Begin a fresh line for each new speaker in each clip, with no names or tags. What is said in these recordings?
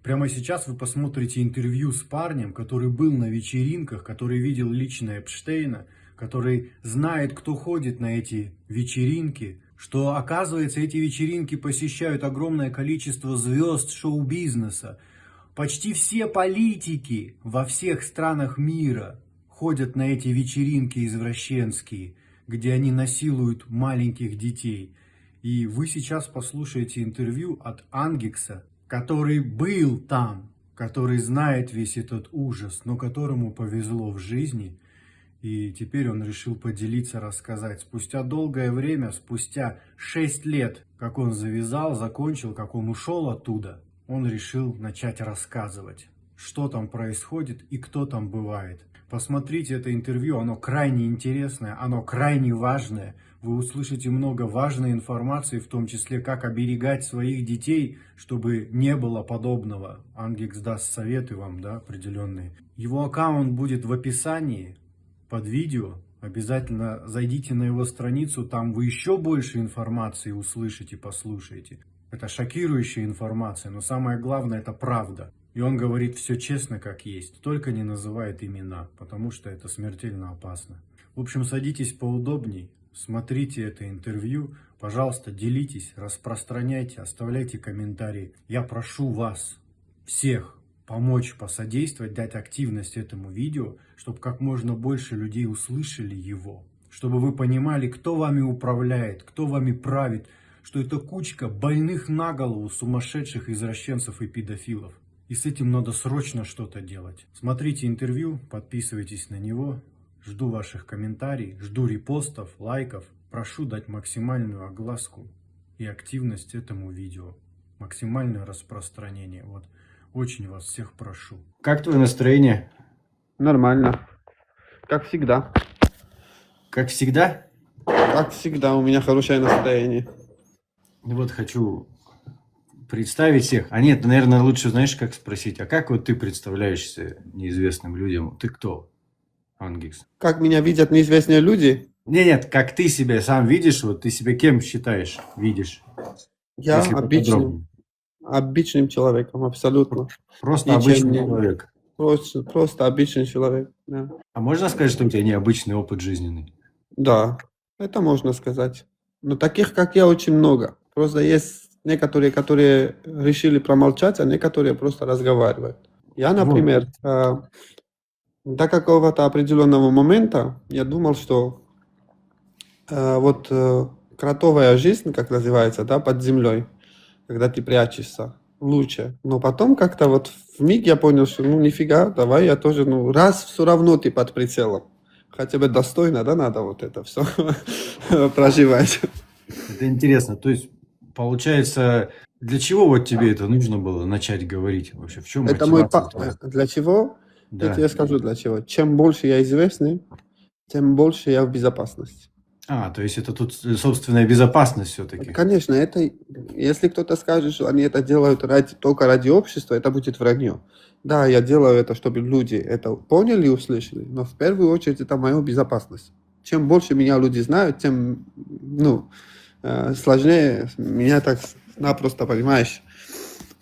Прямо сейчас вы посмотрите интервью с парнем, который был на вечеринках, который видел лично Эпштейна, который знает, кто ходит на эти вечеринки, что, оказывается, эти вечеринки посещают огромное количество звезд шоу-бизнеса. Почти все политики во всех странах мира ходят на эти вечеринки извращенские, где они насилуют маленьких детей. И вы сейчас послушаете интервью от Ангекса, который был там, который знает весь этот ужас, но которому повезло в жизни. И теперь он решил поделиться, рассказать. Спустя долгое время, спустя 6 лет, как он завязал, закончил, как он ушел оттуда, он решил начать рассказывать, что там происходит и кто там бывает. Посмотрите это интервью, оно крайне интересное, оно крайне важное. Вы услышите много важной информации, в том числе, как оберегать своих детей, чтобы не было подобного. Ангекс даст советы вам, да, определенные. Его аккаунт будет в описании под видео. Обязательно зайдите на его страницу, там вы еще больше информации услышите, послушаете. Это шокирующая информация, но самое главное, это правда. И он говорит все честно, как есть, только не называет имена, потому что это смертельно опасно. В общем, садитесь поудобней, смотрите это интервью, пожалуйста, делитесь, распространяйте, оставляйте комментарии. Я прошу вас всех помочь, посодействовать, дать активность этому видео, чтобы как можно больше людей услышали его, чтобы вы понимали, кто вами управляет, кто вами правит, что это кучка больных на голову сумасшедших извращенцев и педофилов. И с этим надо срочно что-то делать. Смотрите интервью, подписывайтесь на него. Жду ваших комментариев, жду репостов, лайков. Прошу дать максимальную огласку и активность этому видео. Максимальное распространение. Вот. Очень вас всех прошу. Как твое настроение?
Нормально. Как всегда.
Как всегда?
Как всегда, у меня хорошее настроение.
Вот хочу представить всех. А нет, наверное, лучше знаешь, как спросить. А как вот ты представляешься неизвестным людям? Ты кто, Ангекс?
Как меня видят неизвестные люди?
Нет, как ты себя сам видишь, вот ты себя кем считаешь, видишь?
Я
Если поподробнее.
обычным человеком, абсолютно.
Просто
Ничем
обычный
не-
человек.
Просто обычный человек. Да.
А можно сказать, что у тебя необычный опыт жизненный?
Да, это можно сказать. Но таких, как я, очень много. Просто есть некоторые, которые решили промолчать, а некоторые просто разговаривают. Я, например, до какого-то определенного момента я думал, что кротовая жизнь, как называется, да, под землей, когда ты прячешься, лучше. Но потом как-то вот в миг я понял, что ну нифига, давай я тоже, ну раз все равно ты под прицелом. Хотя бы достойно, да, надо вот это все проживать.
Это интересно. То есть, получается, для чего вот тебе это нужно было начать говорить вообще? В чем
Это
мотивация?
Для чего? Я
Да.
тебе скажу для чего. Чем больше я известный, тем больше я в безопасности.
То есть это тут собственная безопасность все-таки.
Конечно, это, если кто-то скажет, что они это делают только ради общества, это будет вранье. Да, я делаю это, чтобы люди это поняли и услышали, но в первую очередь это моя безопасность. Чем больше меня люди знают, тем сложнее меня так напросто, понимаешь.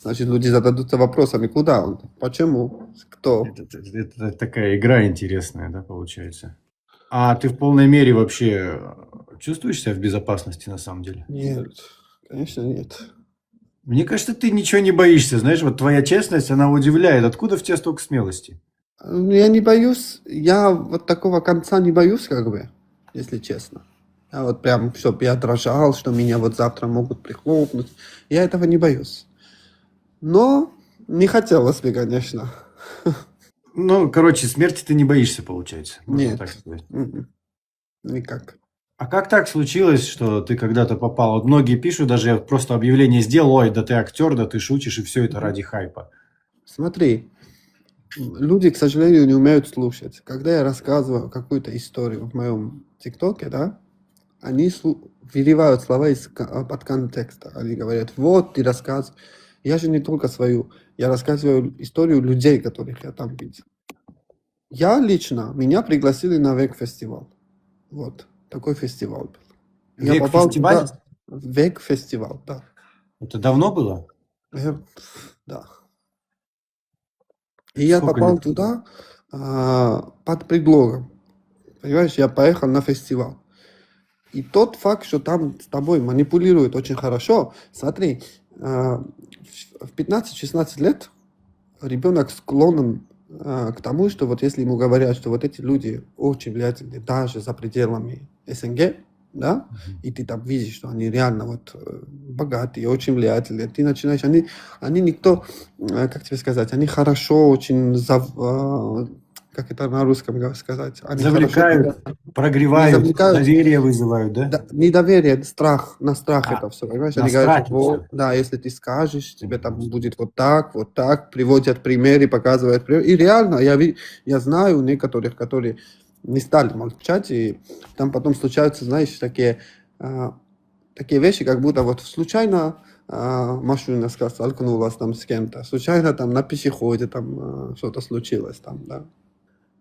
Значит, люди зададутся вопросами, куда он, почему, кто.
Это такая игра интересная, да, получается. А ты в полной мере вообще чувствуешь себя в безопасности на самом деле?
Нет, конечно нет.
Мне кажется, ты ничего не боишься, знаешь, вот твоя честность, она удивляет. Откуда в тебе столько смелости?
Я не боюсь, я вот такого конца не боюсь, как бы, если честно. Я вот прям, чтоб я дрожал, что меня вот завтра могут прихлопнуть. Я этого не боюсь. Но не хотелось бы, конечно.
Ну, короче, смерти ты не боишься, получается. Можно
Нет.
так сказать.
Никак.
А как так случилось, что ты когда-то попал? Вот многие пишут, даже я просто объявление сделал, ой, да ты актер, да ты шутишь, и все это ради хайпа.
Смотри, люди, к сожалению, не умеют слушать. Когда я рассказываю какую-то историю в моем ТикТоке, да, они выливают слова под контекста. Они говорят, вот ты рассказываешь. Я же не только свою, я рассказываю историю людей, которых я там видел. Меня пригласили на Век-фестиваль. Вот, такой фестиваль был. Я попал
Век-фестиваль?
туда. Век-фестиваль, да.
Это давно было?
Да. И я
Сколько
попал
лет?
туда под предлогом. Понимаешь, я поехал на фестиваль. И тот факт, что там с тобой манипулируют очень хорошо, смотри, в 15-16 лет ребенок склонен к тому, что вот если ему говорят, что вот эти люди очень влиятельны даже за пределами СНГ, да,
Мгм.
и ты там видишь, что они реально вот богатые, очень влиятельные, ты начинаешь, они никто, как тебе сказать, они хорошо очень, как это на русском сказать, они хорошо тебя
Завлекают,
не
прогревают,
завлекают,
доверие вызывают, да?
да, недоверие, страх, на страх
А,
это все, понимаешь?
на
Они говорят, что
страхе
вот,
все.
да, если ты скажешь, тебе там будет вот так, приводят примеры, показывают примеры. И реально, я знаю некоторых, которые не стали молчать, и там потом случаются, знаешь, такие вещи, как будто вот случайно машина столкнулась там с кем-то, случайно там на пешеходе там что-то случилось там, да.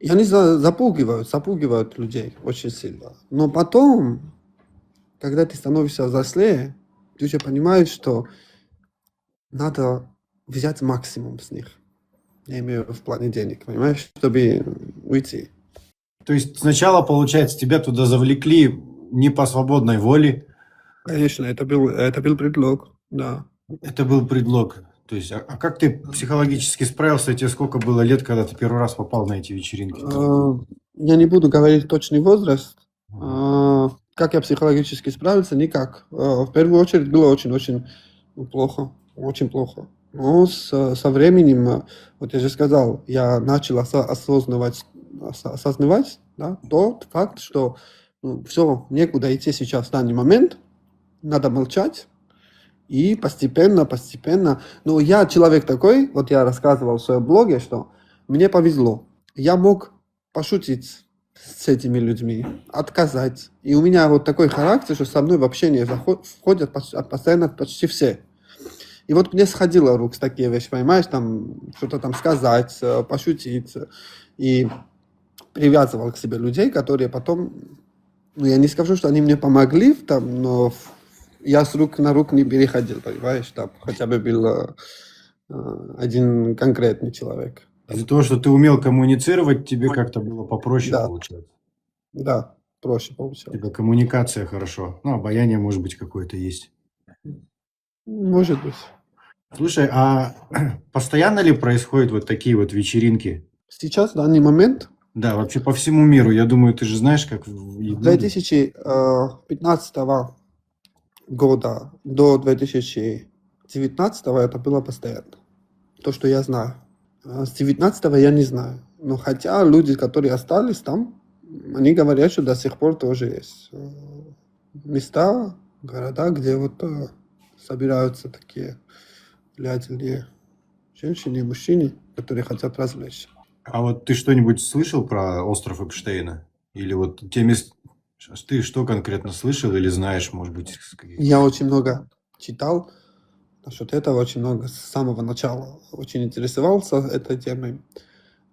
И они запугивают людей очень сильно. Но потом, когда ты становишься взрослее, ты уже понимаешь, что надо взять максимум с них. Я имею в плане денег, понимаешь, чтобы уйти.
То есть сначала, получается, тебя туда завлекли не по свободной воле.
Конечно, это был предлог, да.
Это был предлог. То есть, а как ты психологически справился? Тебе сколько было лет, когда ты первый раз попал на эти вечеринки?
Я не буду говорить точный возраст.
Ага.
Как я психологически справился? Никак. В первую очередь было очень-очень плохо. Очень плохо. Но со временем, вот я же сказал, я начал осознавать, да, тот факт, что все, некуда идти сейчас в данный момент, надо молчать, и постепенно. Но я человек такой, вот я рассказывал в своем блоге, что мне повезло. Я мог пошутить с этими людьми, отказать. И у меня вот такой характер, что со мной в общение входят постоянно почти все. И вот мне сходило рук с такие вещи, понимаешь, там что-то там сказать, пошутить. И привязывал к себе людей, которые потом, ну, я не скажу, что они мне помогли, там, но я с рук на рук не переходил, понимаешь, там хотя бы был один конкретный человек.
Из-за того, что ты умел коммуницировать, тебе как-то было попроще
Да,
получается.
да, проще
У тебя
получалось.
коммуникация хорошо. Ну, обаяние, может быть, какое-то есть.
Может быть.
Слушай, а постоянно ли происходят вот такие вот вечеринки?
Сейчас, в данный момент,
Да, вообще по всему миру. Я думаю, ты же знаешь, как в
с
Египте.
2015 года до 2019 это было постоянно. То, что я знаю. С 19 я не знаю. Но хотя люди, которые остались там, они говорят, что до сих пор тоже есть места, города, где вот собираются такие влиятельные женщины и мужчины, которые хотят развлечься.
А вот ты что-нибудь слышал про остров Эпштейна? Или вот те места... Ты что конкретно слышал или знаешь, может быть, с каких-то...
Я очень много читал насчет этого, очень много с самого начала очень интересовался этой темой.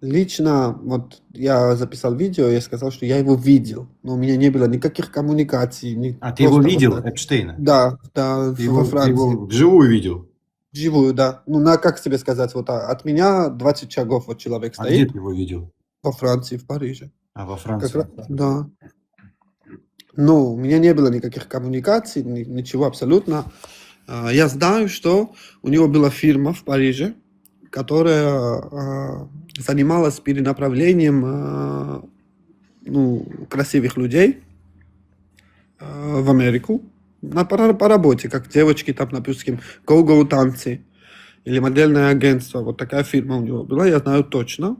Лично, вот я записал видео, я сказал, что я его видел, но у меня не было никаких коммуникаций,
А ты его
просто вот
видел,
так.
Эпштейна?
Да, да, во
Ты
Франции.
его вживую видел?
Вживую, да. Ну, как тебе сказать, вот от меня 20 шагов вот человек
А где
стоит
ты его видел?
во Франции, в Париже.
А, во
Как раз,
Франции.
да. Ну, у меня не было никаких коммуникаций, ничего абсолютно. Я знаю, что у него была фирма в Париже, которая занималась перенаправлением ну, красивых людей в Америку по работе, как девочки там, допустим, go-go танцы или модельное агентство. Вот такая фирма у него была, я знаю точно.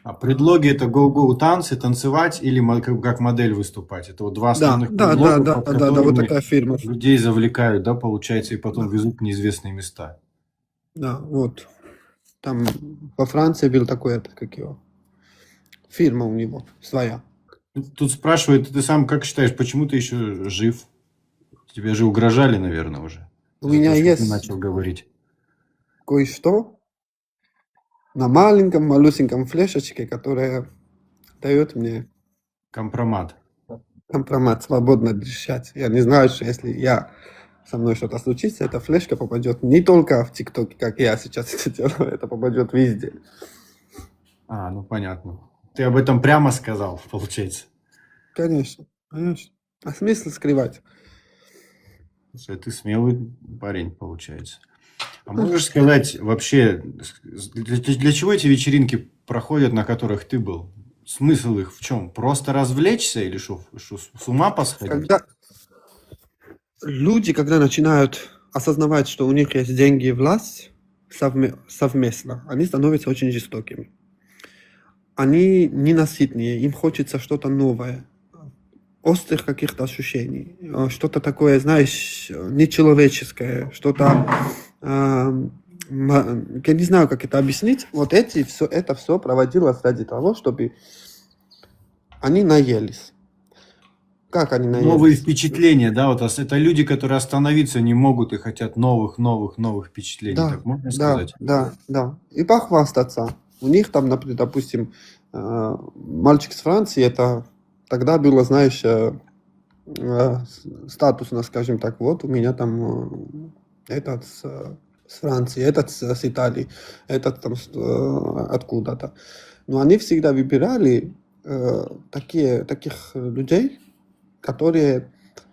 А предлоги это go-go танцы, танцевать или как модель выступать. Это вот два
Да,
основных
да, да,
предлога,
да,
под
да, да, вот
которыми
такая фирма.
людей завлекают, да, получается, и потом
Да,
везут в неизвестные места.
да, вот. Там во Франции был такой, это, как его, фирма у него своя.
Тут спрашивают, ты сам как считаешь, почему ты еще жив? Тебе же угрожали, наверное, уже.
У
За то,
меня
что ты
есть
начал говорить.
кое-что на маленьком, малюсеньком флешечке, которая дает мне
Компромат.
компромат свободно дышать. Я не знаю, что если со мной что-то случится, эта флешка попадет не только в ТикТоке, как я сейчас это делаю, это попадет везде.
А, ну понятно. Ты об этом прямо сказал, получается.
Конечно, конечно. А смысл скрывать?
Слушай, ты смелый парень, получается. А можешь сказать вообще, для чего эти вечеринки проходят, на которых ты был? Смысл их в чем? Просто развлечься или что, с ума посходить?
Когда люди, когда начинают осознавать, что у них есть деньги и власть совместно, они становятся очень жестокими. Они ненасытные, им хочется что-то новое, острых каких-то ощущений, что-то такое, знаешь, нечеловеческое, что-то, я не знаю, как это объяснить. Вот это все проводилось ради того, чтобы они наелись. Как они
Новые
наелись?
впечатления, да, вот это люди, которые остановиться не могут и хотят новых впечатлений,
Да,
так можно
да,
сказать?
да, да. И похвастаться. У них там, например, допустим, мальчик с Франции, это тогда было, знаешь, статусно, скажем так, вот у меня там этот с Франции, этот с Италии, этот там откуда-то. Но они всегда выбирали таких людей, которые,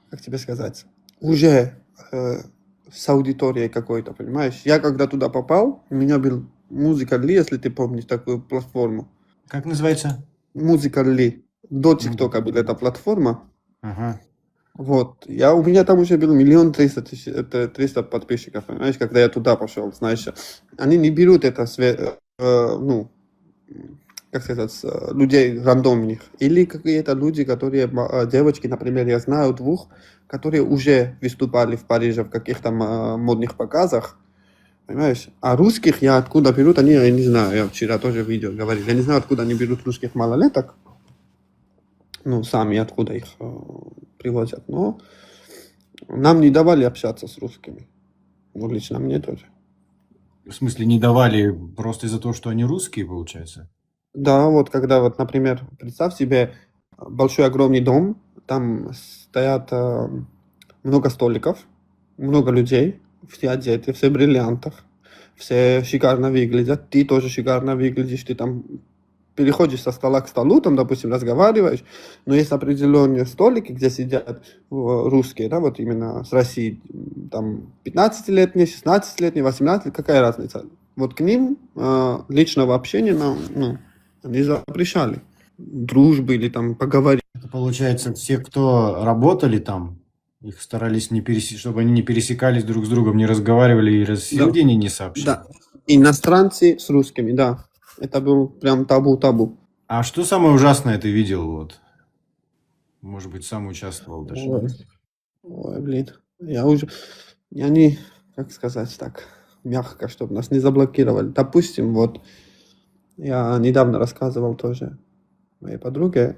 как тебе сказать, уже с аудиторией какой-то, понимаешь? Я когда туда попал, у меня был Musical.ly, если ты помнишь такую платформу.
Как называется?
Musical.ly. До
Ну,
ТикТока была эта платформа.
ага.
Вот. У меня там уже был 1 300 000, это 300 подписчиков, понимаешь, когда я туда пошел, знаешь. Они не берут это, ну, как сказать, людей рандомных. Или какие-то люди, которые, девочки, например, я знаю двух, которые уже выступали в Париже в каких-то модных показах, понимаешь? А русских я откуда берут, они, я не знаю, я вчера тоже в видео говорил, я не знаю, откуда они берут русских малолеток, ну, сами откуда их привозят, но нам не давали общаться с русскими. Ну, лично мне тоже.
В смысле, не давали просто из-за того, что они русские, получается?
Да, вот когда, вот, например, представь себе большой огромный дом, там стоят много столиков, много людей, все одеты, все в бриллиантах, все шикарно выглядят, ты тоже шикарно выглядишь, ты там переходишь со стола к столу, там, допустим, разговариваешь, но есть определенные столики, где сидят русские, да, вот именно с России, там, 15-летние, 16-летние, 18, какая разница? Вот к ним личного общения нам, ну, они запрещали. Дружбы или там поговорить.
Это получается, все, кто работали там, их старались чтобы они не пересекались друг с другом, не разговаривали и сведения не сообщали.
Да. Иностранцы с русскими, да. Это был прям табу-табу.
А что самое ужасное ты видел? Вот? Может быть, сам участвовал даже.
Ой, блин. Я не, как сказать так, мягко, чтобы нас не заблокировали. Допустим, вот я недавно рассказывал тоже моей подруге,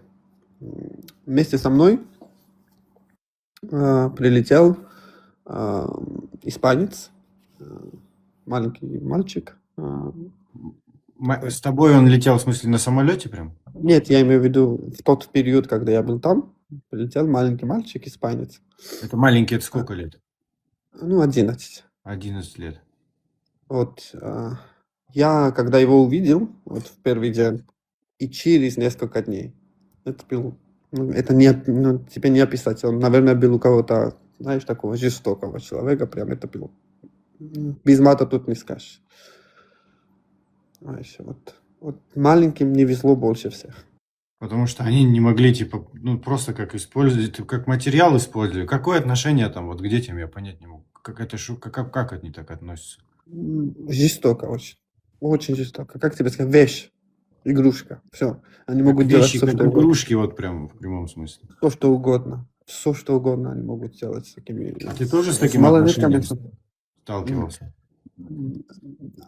вместе со мной прилетел испанец, маленький мальчик.
С тобой он летел, в смысле, на самолете прям?
Нет, я имею в виду, в тот период, когда я был там, прилетел маленький мальчик, испанец.
Это маленький, это сколько лет?
Ну, 11.
11 лет.
Вот, я, когда его увидел, вот в первый день, и через несколько дней, это был, ну, это не, ну, тебе не описать, он, наверное, был у кого-то, знаешь, такого жестокого человека, прям это был, без мата тут не скажешь. Знаешь, вот маленьким не везло больше всех.
Потому что они не могли, типа, ну, просто как использовать, как материал использовали. Какое отношение там вот к детям, я понять не могу. Как это как они так относятся?
Жестоко очень. Очень жестоко. Как тебе сказать? Вещь. Игрушка. Все. Они
Как
могут делать
вещи,
все,
как
что угодно.
игрушки, вот прям в прямом смысле.
Все, что угодно. Все, что угодно они могут делать с такими...
А ты тоже с
с
таким
малолетками.
отношением сталкивался?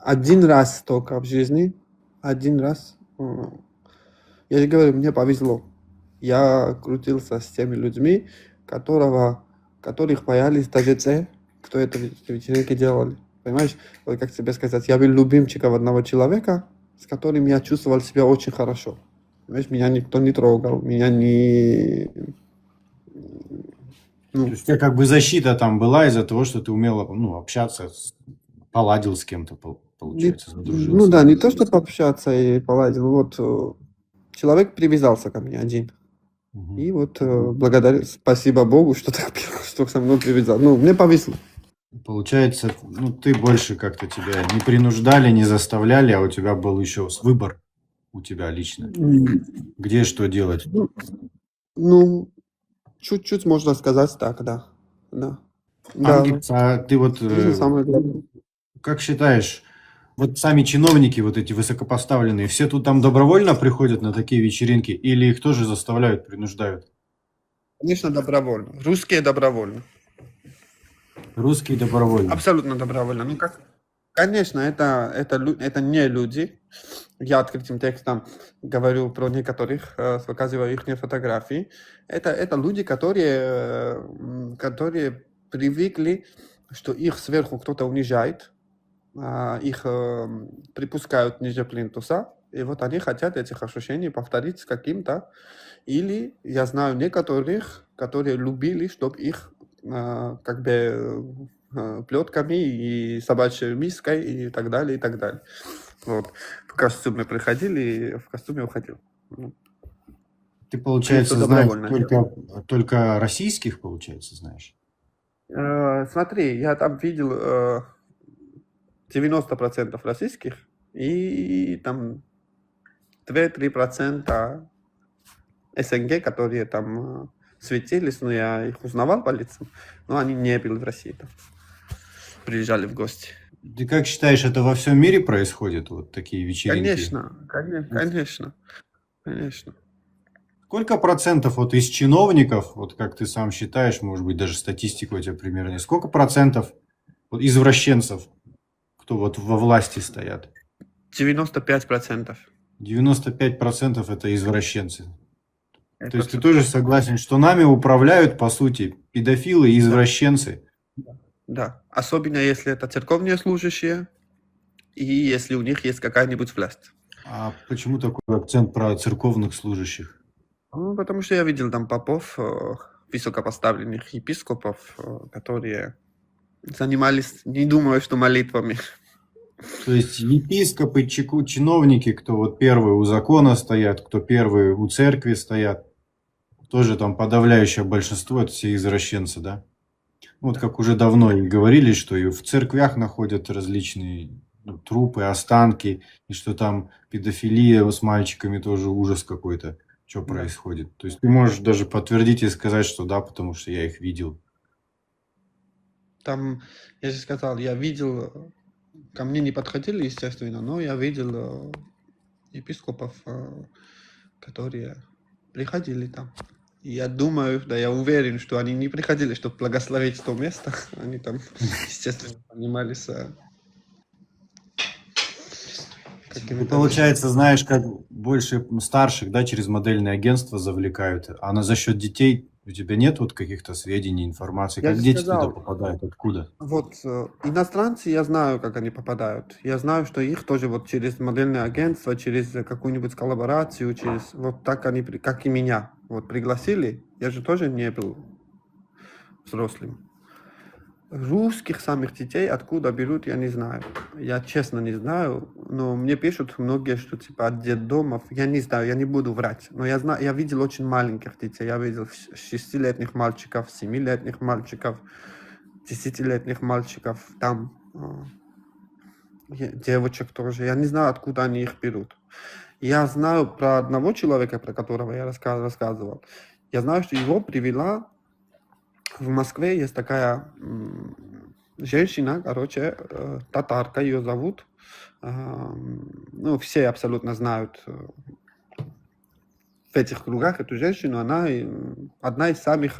Один раз только в жизни. Один раз. Я же говорю, мне повезло. Я крутился с теми людьми, которых боялись даже те, кто это вечеринки делали. Понимаешь? Вот как тебе сказать, я был любимчиком одного человека, с которым я чувствовал себя очень хорошо. Понимаешь, меня никто не трогал, меня не...
То есть у тебя как бы защита там была из-за того, что ты умел, ну, общаться, поладил с кем-то. получается,
Ну
задружился.
да, не то, что пообщаться и поладил. Вот человек привязался ко мне один.
Мгм.
И вот спасибо Богу, что так что со мной привязал. Ну, мне повезло.
Получается, ну, ты больше как-то тебя не принуждали, не заставляли, а у тебя был еще выбор у тебя лично.
М,
Где что делать.
Ну, ну, чуть-чуть можно сказать так, да. Да. Да,
Ангельс, а ты вот
жизнь самое главное.
как считаешь, вот сами чиновники, вот эти высокопоставленные, все тут там добровольно приходят на такие вечеринки или их тоже заставляют, принуждают?
Конечно, добровольно. Русские добровольно.
Русские добровольно.
Абсолютно добровольно. Ну как? Конечно, это не люди. Я открытым текстом говорю про некоторых, показываю их фотографии. Это люди, которые привыкли, что их сверху кто-то унижает, их припускают ниже плинтуса, и вот они хотят этих ощущений повторить с каким-то. Или я знаю некоторых, которые любили, чтобы их как бы плетками и собачьей миской и так далее, и так далее. Вот. В костюме приходили и в костюме уходил. Ну,
Ты,
они
получается,
все
знаешь
добровольно.
только российских, получается, знаешь?
Смотри, я там видел 90% российских и там 2-3% СНГ, которые там светились, но я их узнавал по лицам, но они не были в России там. Приезжали в гости.
Ты как считаешь, это во всем мире происходит, вот такие вечеринки?
Конечно.
Сколько процентов вот из чиновников, вот как ты сам считаешь, может быть, даже статистика у тебя примерно есть, сколько процентов вот извращенцев, кто вот во власти стоят?
95%.
95% это извращенцы. То
Это
есть ты
все.
тоже согласен, что нами управляют, по сути, педофилы и извращенцы?
Да. Особенно если это церковные служащие и если у них есть какая-нибудь власть.
А почему такой акцент про церковных служащих?
Ну, потому что я видел там попов, высокопоставленных епископов, которые занимались, не думаю, что молитвами.
То есть епископы, чиновники, кто вот первые у закона стоят, кто первые у церкви стоят, тоже там подавляющее большинство, это все извращенцы, да? Вот
Да.
как уже давно и говорили, что и в церквях находят различные трупы, останки, и что там педофилия с мальчиками тоже ужас какой-то, что
Да.
происходит. То есть ты можешь даже подтвердить и сказать, что да, потому что я их видел.
Там, я же сказал, я видел, ко мне не подходили, естественно, но я видел епископов, которые приходили там. И я думаю, да, я уверен, что они не приходили, чтобы благословить то место. Они там, естественно, занимались
Ты,
какими-то
получается, знаешь, как больше старших, да, через модельное агентство завлекают, а за счет детей у тебя нет вот каких-то сведений, информации,
Я
как
же
дети туда
сказал,
попадают, откуда?
вот иностранцы, я знаю, как они попадают. Я знаю, что их тоже вот через модельное агентство, через какую-нибудь коллаборацию, через вот так они, как и меня, вот пригласили. Я же тоже не был взрослым. Русских самих детей откуда берут, я не знаю. Я честно не знаю, но мне пишут многие, что типа от детдомов. Я не знаю, я не буду врать. Но я знаю, я видел очень маленьких детей. Я видел 6-летних мальчиков, 7-летних мальчиков, 10-летних мальчиков. Там девочек тоже. Я не знаю, откуда они их берут. Я знаю про одного человека, про которого я рассказывал. Я знаю, что его привела в Москве есть такая женщина, короче, татарка ее зовут. Ну, все абсолютно знают в этих кругах эту женщину. Она одна из самых,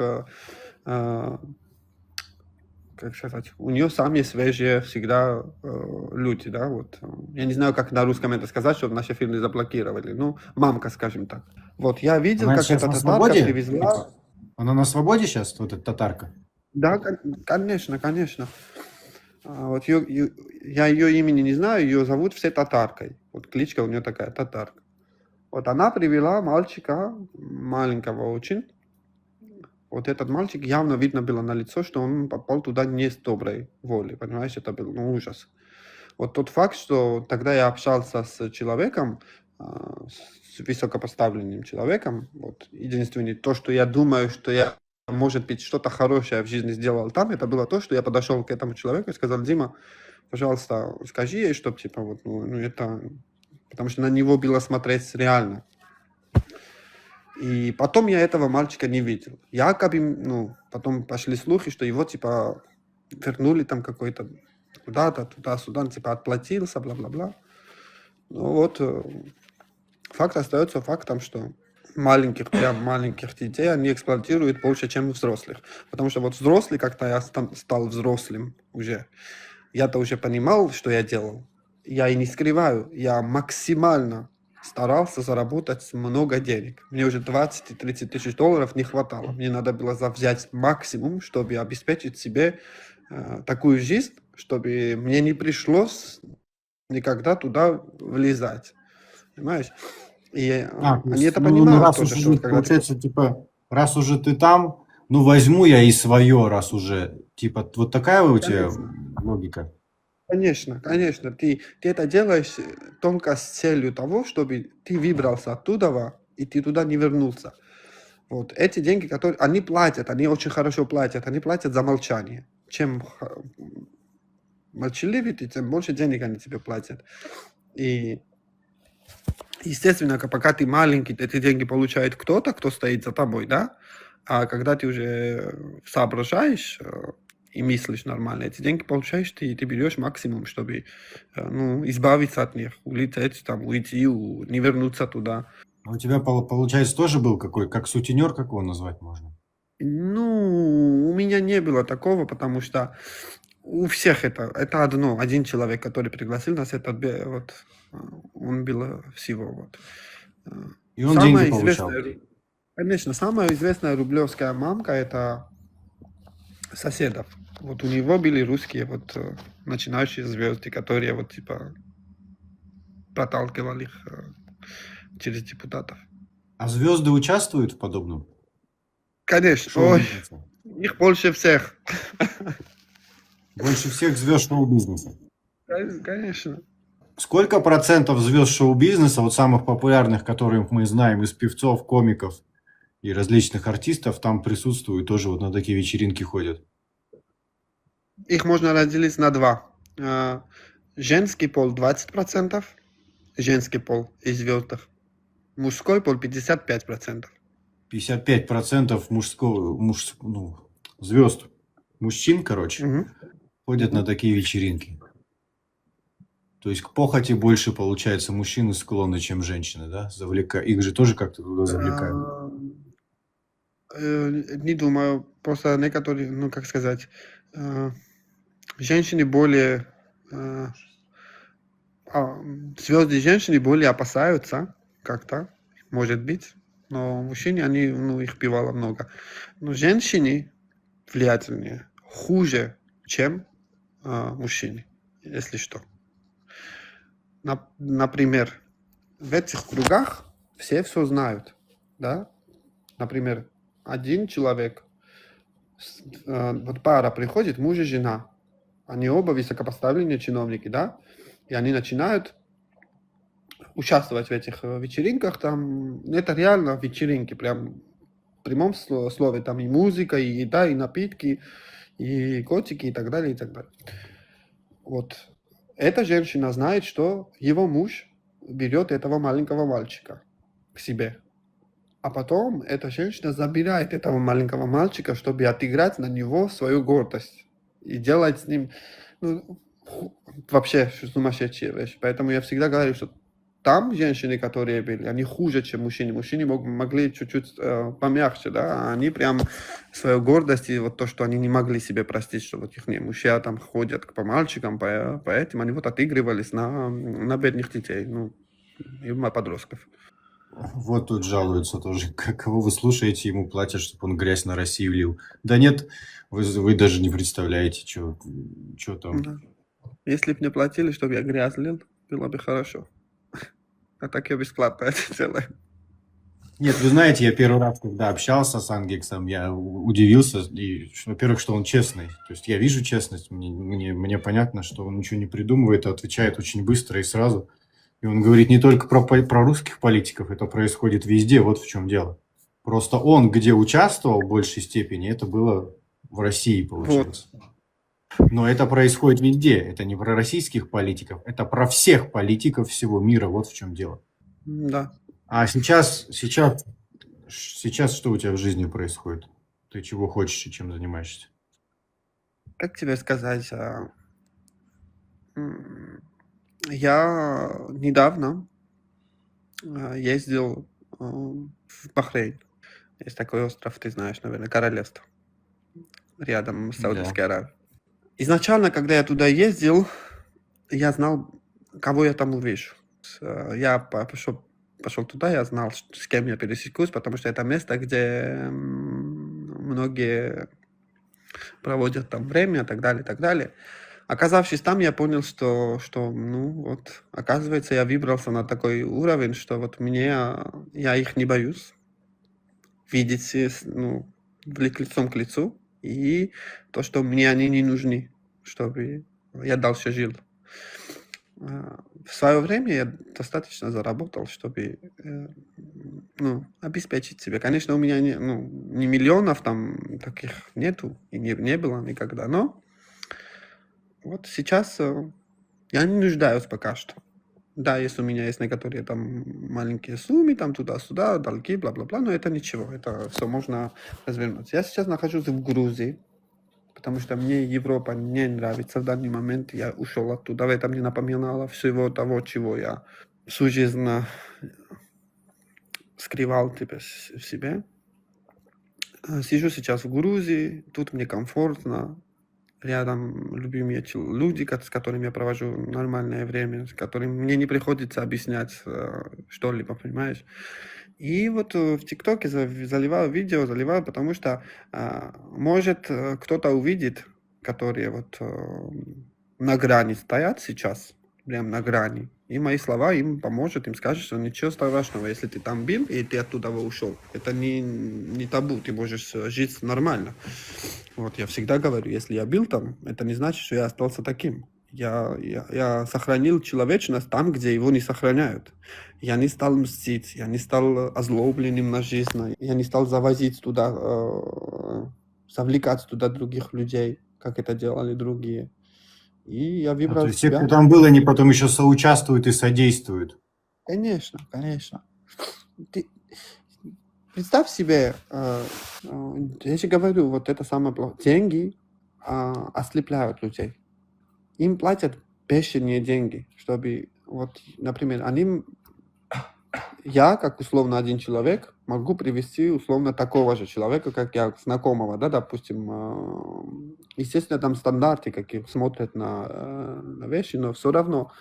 как сказать, у нее самые свежие всегда люди, да, вот. Я не знаю, как на русском это сказать, чтобы наши фильмы заблокировали. Ну, мамка, скажем так. Вот, я видел,
Она
как
сейчас
эта
на
татарка
свободе?
привезла...
Она на свободе сейчас, вот эта татарка?
Да, конечно, конечно. Вот я ее имени не знаю, ее зовут все Татаркой. Вот кличка у нее такая, Татарка. Вот она привела мальчика, маленького очень. Вот этот мальчик явно видно было на лицо, что он попал туда не с доброй воли, понимаешь, это был ужас. Вот тот факт, что тогда я общался с человеком, с высокопоставленным человеком, вот, единственное, то, что я думаю, что я, может быть, что-то хорошее в жизни сделал там, это было то, что я подошел к этому человеку и сказал: Дима, пожалуйста, скажи ей, чтобы, типа, вот, ну, это... Потому что на него было смотреть реально. И потом я этого мальчика не видел. Якобы, ну, потом пошли слухи, что его, типа, вернули там какой-то куда-то, туда-сюда, он, типа, отплатился, бла-бла-бла. Ну вот, факт остается фактом, что маленьких, прям маленьких детей они эксплуатируют больше, чем взрослых. Потому что вот взрослый, как-то я стал взрослым уже. Я-то уже понимал, что я делал. Я и не скрываю, я максимально старался заработать много денег. Мне уже 20 и 30 тысяч долларов не хватало. Мне надо было взять максимум, чтобы обеспечить себе такую жизнь, чтобы мне не пришлось никогда туда влезать. Понимаешь? И
То
они
есть,
это
ну,
понимают
раз
тоже,
уже,
что вот когда ты...
получается, типа, раз уже ты там, ну, возьму я и свое, раз уже. Типа, вот такая у тебя
Конечно,
логика.
конечно, конечно. Ты это делаешь только с целью того, чтобы ты выбрался оттуда, и ты туда не вернулся. Вот эти деньги, которые они платят, они очень хорошо платят, они платят за молчание. Чем молчаливее ты, тем больше денег они тебе платят. И, естественно, пока ты маленький, эти деньги получает кто-то, кто стоит за тобой, да? А когда ты уже соображаешь и мыслишь нормально, эти деньги получаешь, ты берешь максимум, чтобы ну, избавиться от них, улететь, там, уйти, не вернуться туда.
А у тебя, получается, тоже был какой, как сутенер, как его назвать можно?
Ну, у меня не было такого, потому что у всех это одно, один человек, который пригласил нас, это вот, он был всего. Вот.
И он деньги
Самая
получал.
известная, конечно, самая известная рублевская мамка это соседов. Вот у него были русские вот начинающие звезды, которые вот типа проталкивали их через депутатов.
А звезды участвуют в подобном
Конечно, ой,
шоу-бизнесе?
их больше всех.
Больше всех звезд шоу-бизнеса.
Конечно.
Сколько процентов звезд шоу-бизнеса, вот самых популярных, которых мы знаем, из певцов, комиков и различных артистов, там присутствуют, тоже вот на такие вечеринки ходят?
Их можно разделить на два. Женский пол 20%, женский пол из звездах. Мужской пол 55%.
55% ну, звезд, мужчин, короче,
Мгм.
ходят на
Мгм.
такие вечеринки. То есть к похоти больше, получается, мужчины склонны, чем женщины, да? Их же тоже как-то туда завлекают.
Не думаю, просто некоторые, ну как сказать, женщины более, звезды женщины более опасаются как-то, может быть, но мужчины, они, ну их бывало много. Но женщины влиятельнее, хуже, чем мужчины, если что. Например, в этих кругах все знают, да? Например, один человек, вот пара приходит, муж и жена, они оба высокопоставленные чиновники, да? И они начинают участвовать в этих вечеринках, там, это реально вечеринки, прям в прямом слове, там и музыка, и еда, и напитки, и котики, и так далее, и так далее. Вот эта женщина знает, что его муж берет этого маленького мальчика к себе. А потом эта женщина забирает этого маленького мальчика, чтобы отыграть на него свою гордость. И делать с ним ну, вообще сумасшедшие вещи. Поэтому я всегда говорю, что там женщины, которые были, они хуже, чем мужчины. Мужчины могли чуть-чуть помягче, да, а они прям свою гордость и вот то, что они не могли себе простить, что вот их мужья там ходят по мальчикам, по этим, они вот отыгрывались на бедных детей, ну, и подростков.
Вот тут жалуются тоже. Кого вы слушаете, ему платят, чтобы он грязь на Россию лил. Да нет, вы даже не представляете, что там.
Да. Если бы мне платили, чтобы я грязь лил, было бы хорошо. А так я бесплатно это делаю.
Нет, вы знаете, я первый раз, когда общался с Ангексом, я удивился, и, во-первых, что он честный. То есть я вижу честность, мне понятно, что он ничего не придумывает, а отвечает очень быстро и сразу. И он говорит не только про русских политиков, это происходит везде, вот в чем дело. Просто он, где участвовал в большей степени, это было в России,
Вот,
получается. Но это происходит везде. Это не про российских политиков, это про всех политиков всего мира, вот в чем дело.
да.
А сейчас что у тебя в жизни происходит? Ты чего хочешь и чем занимаешься?
Как тебе сказать? Я недавно ездил в Бахрейн. Есть такой остров, ты знаешь, наверное, Королевство, рядом с
Да.
Саудовской Аравией. Изначально, когда я туда ездил, я знал, кого я там увижу. Я пошел туда, я знал, с кем я пересекусь, потому что это место, где многие проводят там время и так далее, и так далее. Оказавшись там, я понял, что ну вот, оказывается, я выбрался на такой уровень, что вот я их не боюсь видеть, ну, лицом к лицу, и то, что мне они не нужны, чтобы я дальше жил. В свое время я достаточно заработал, чтобы ну, обеспечить себя. Конечно, у меня не миллионов там таких нету и не было никогда, но вот сейчас я не нуждаюсь пока что. Да, если у меня есть некоторые там маленькие суммы, там туда-сюда, долги, бла-бла-бла, но это ничего, это все можно развернуть. Я сейчас нахожусь в Грузии, потому что мне Европа не нравится в данный момент. Я ушел оттуда, это мне напоминало всего того, чего я всю жизнь скрывал типа, в себе. Сижу сейчас в Грузии, тут мне комфортно, рядом любимые люди, с которыми я провожу нормальное время, с которыми мне не приходится объяснять что-либо, понимаешь? И вот в ТикТоке заливаю видео, потому что, может, кто-то увидит, которые вот на грани стоят сейчас, прям на грани, и мои слова им поможет, им скажет, что ничего страшного, если ты там был и ты оттуда ушел. Это не табу, ты можешь жить нормально. Вот я всегда говорю, если я был там, это не значит, что я остался таким. Я сохранил человечность там, где его не сохраняют. Я не стал мстить, я не стал озлобленным на жизнь, я не стал завозить туда, завлекать туда других людей, как это делали другие. И я
А, то
выбрал
есть те, кто
себя.
там был, они потом еще соучаствуют и содействуют.
Конечно, конечно. Ты представь себе, я же говорю, вот это самое плохое. Деньги ослепляют людей. Им платят бешеные деньги, чтобы, вот, например, я, как условно один человек, могу привести условно такого же человека, как я, знакомого, да, допустим. Естественно, там стандарты, какие смотрят на вещи, но все равно,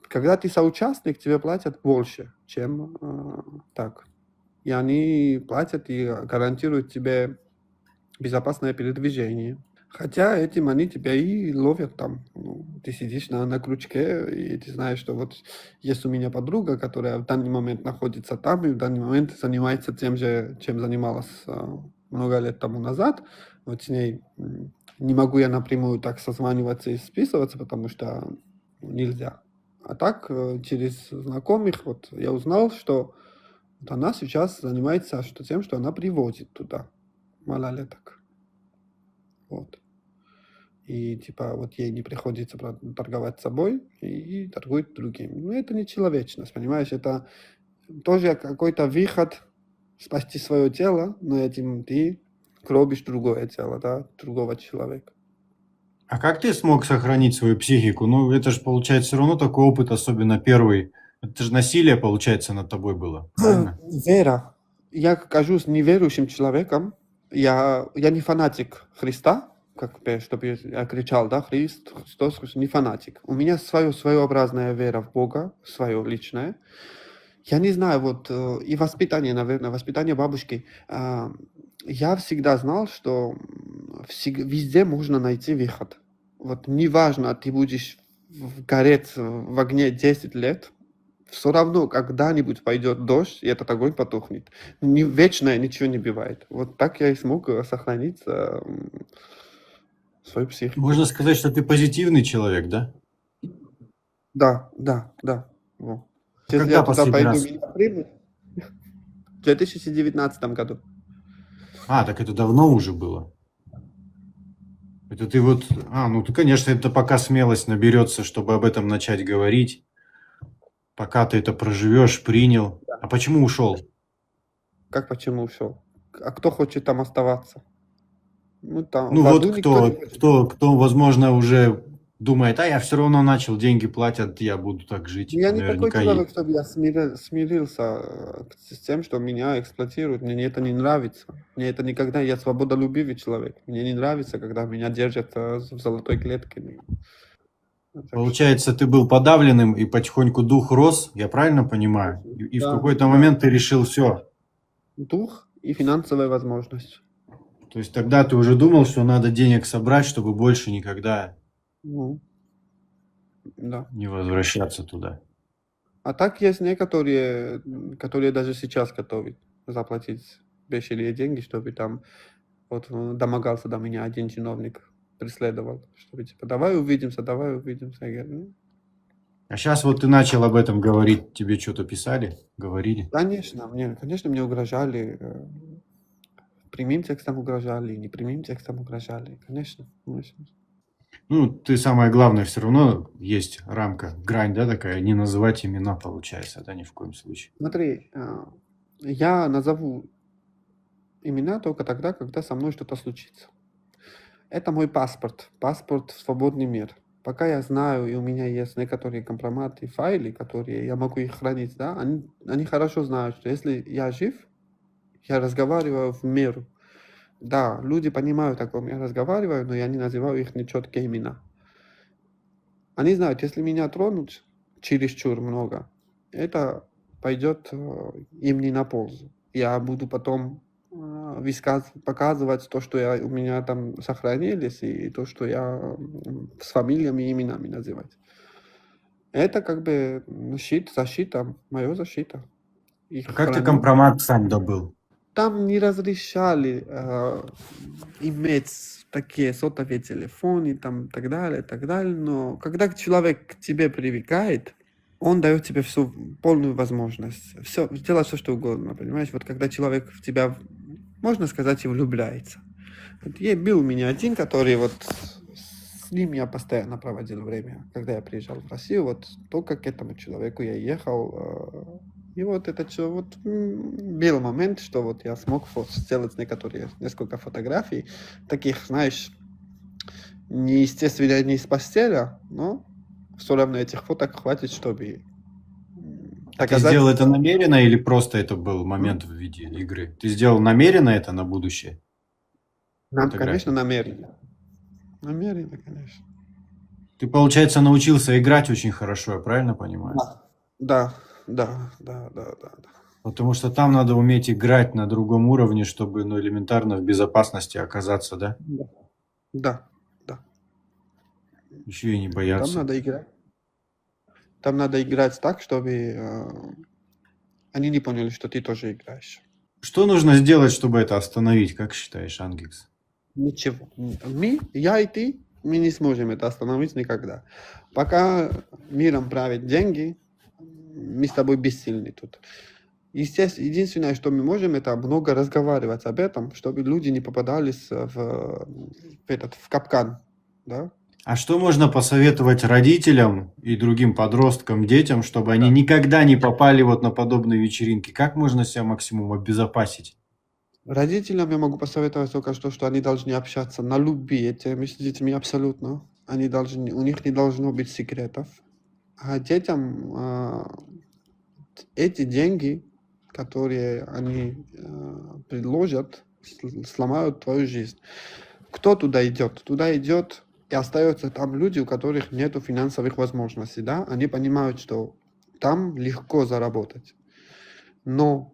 когда ты соучастник, тебе платят больше, чем так. И они платят и гарантируют тебе безопасное передвижение. Хотя этим они тебя и ловят там. Ну, ты сидишь на крючке, и ты знаешь, что вот есть у меня подруга, которая в данный момент находится там, и в данный момент занимается тем же, чем занималась много лет тому назад. Вот с ней не могу я напрямую так созваниваться и списываться, потому что нельзя. А так, через знакомых, вот я узнал, что вот она сейчас занимается тем, что она привозит туда малолеток. Вот. И типа вот ей не приходится торговать собой и торгует другим. Ну, это не человечность, понимаешь? Это тоже какой-то выход спасти свое тело, но этим ты гробишь другое тело, да, другого человека.
А как ты смог сохранить свою психику? Ну, это же, получается, все равно такой опыт, особенно первый. Это же насилие, получается, над тобой было, правильно?
Вера. Я кажусь неверующим человеком. Я не фанатик Христа, как бы, чтобы я кричал, да, Христос, не фанатик. У меня своеобразная вера в Бога, свое личное. Я не знаю, вот и воспитание, наверное, воспитание бабушки. Я всегда знал, что везде можно найти выход. Вот неважно, ты будешь гореть в огне 10 лет, все равно когда-нибудь пойдет дождь, и этот огонь потухнет. Вечно ничего не бывает. Вот так я и смог сохранить свою психику.
Можно сказать, что ты позитивный человек, да?
Да, да, да. Во. Если
Когда
я туда
последний
пойду,
раз?
меня примут. В 2019 году.
Так это давно уже было. Это ты вот... ну, ты, конечно, это пока смелость наберется, чтобы об этом начать говорить. Пока ты это проживешь, принял. А почему ушел?
Как почему ушел? А кто хочет там оставаться? Ну, там
Ну
в
вот
аду никто не хочет.
кто, возможно, уже думает, я все равно начал, деньги платят, я буду так жить.
Я не такой
Наверняка
человек,
есть.
чтобы я смирился с тем, что меня эксплуатируют. Мне это не нравится. Мне это никогда... Я свободолюбивый человек. Мне не нравится, когда меня держат в золотой клетке. Так что
Получается, ты был подавленным, и потихоньку дух рос, я правильно понимаю? И в
да,
какой-то
да.
момент ты решил все.
Дух и финансовая возможность.
То есть тогда ты уже думал, что надо денег собрать, чтобы больше никогда
Ну, да.
не возвращаться туда.
А так есть некоторые, которые даже сейчас готовы заплатить большие деньги, чтобы там вот домогался до меня один чиновник, преследовал, чтобы типа давай увидимся. Я говорю, ну,
А сейчас вот ты начал об этом говорить, тебе что-то писали, говорили?
конечно, мне угрожали, прямым текстом угрожали, непрямым текстом угрожали, конечно.
Ну, ты самое главное, все равно есть рамка, грань, да, такая, не называть имена, получается, да, ни в коем случае.
Смотри, я назову имена только тогда, когда со мной что-то случится. Это мой паспорт в свободный мир. Пока я знаю, и у меня есть некоторые компроматы, файлы, которые я могу их хранить, да, они хорошо знают, что если я жив, я разговариваю в миру. Да, люди понимают, о ком я разговариваю, но я не называю их нечеткие имена. Они знают, если меня тронут чересчур много, это пойдет им не на пользу. Я буду потом показывать то, что у меня там сохранились, и то, что я с фамилиями и именами называть. Это как бы защита, моя защита. Их
А как ты
храню.
компромат сам добыл?
Там не разрешали иметь такие сотовые телефоны, там, так далее, но когда человек к тебе привыкает, он дает тебе всю полную возможность делать все, что угодно, понимаешь? Вот когда человек в тебя, можно сказать, и влюбляется. Вот был у меня один, который вот с ним я постоянно проводил время, когда я приезжал в Россию, вот только к этому человеку я ехал, и вот это что, вот был момент, что вот я смог сделать несколько фотографий, таких, знаешь, неестественно, не из постели, но все равно этих фоток хватит, чтобы
Ты сделал это намеренно или просто это был момент в виде игры? Ты сделал намеренно это на будущее?
Конечно, намеренно. Намеренно, конечно.
Ты, получается, научился играть очень хорошо, я правильно понимаю?
Да.
Потому что там надо уметь играть на другом уровне, чтобы, элементарно в безопасности оказаться, да?
Да.
Еще и не бояться.
Там надо играть так, чтобы они не поняли, что ты тоже играешь.
Что нужно сделать, чтобы это остановить, как считаешь, Ангекс?
Ничего. Я и ты, мы не сможем это остановить никогда. Пока миром правят деньги, мы с тобой бессильны тут. Естественно, единственное, что мы можем, это много разговаривать об этом, чтобы люди не попадались в капкан. Да?
А что можно посоветовать родителям и другим подросткам, детям, чтобы они никогда не попали вот на подобные вечеринки? Как можно себя максимум обезопасить?
Родителям я могу посоветовать только что они должны общаться на любые темы с детьми абсолютно. У них не должно быть секретов. А детям эти деньги, которые они предложат, сломают твою жизнь. Кто туда идет? Туда идет и остаются там люди, у которых нет финансовых возможностей. Да? Они понимают, что там легко заработать. Но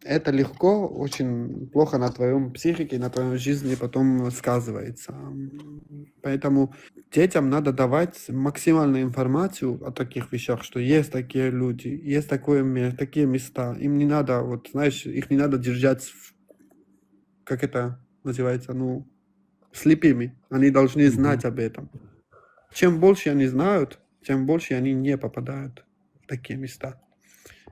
это легко, очень плохо на твоем психике, на твоей жизни потом сказывается. Поэтому детям надо давать максимальную информацию о таких вещах, что есть такие люди, есть такие места. Им не надо, вот знаешь, их не надо держать, как это называется, ну, слепыми. Они должны знать об этом. Чем больше они знают, тем больше они не попадают в такие места.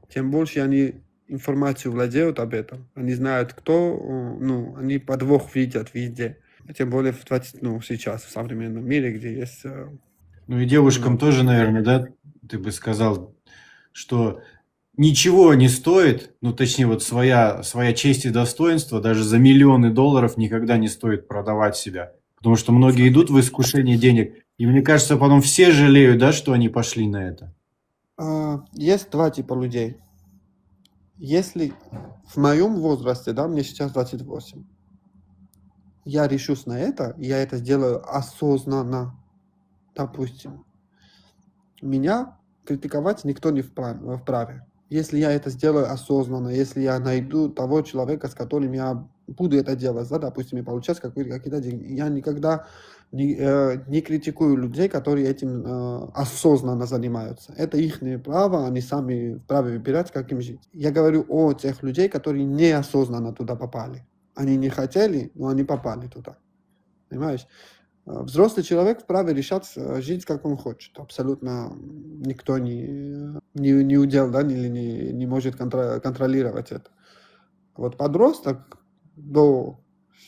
Тем больше они информацию владеют об этом. Они знают, кто, ну, они подвох видят везде. Тем более ну, сейчас, в современном мире, где есть
Ну и девушкам
много.
тоже, наверное, да, ты бы сказал, что ничего не стоит, ну точнее вот своя честь и достоинство даже за миллионы долларов никогда не стоит продавать себя. Потому что многие
Смотри,
идут в искушение денег, и мне кажется, потом все жалеют, да, что они пошли на это.
есть два типа людей. Если в моем возрасте, да, мне сейчас 28, я решусь на это, я это сделаю осознанно, допустим, меня критиковать никто не вправе. Если я это сделаю осознанно, если я найду того человека, с которым я буду это делать, да, допустим, и получать какие-то деньги, я никогда не критикую людей, которые этим осознанно занимаются. Это их право, они сами вправе выбирать, как им жить. Я говорю о тех людей, которые неосознанно туда попали. Они не хотели, но они попали туда. Понимаешь? Взрослый человек вправе решать жить, как он хочет. Абсолютно никто не удел, да, или не может контролировать это. Вот подросток до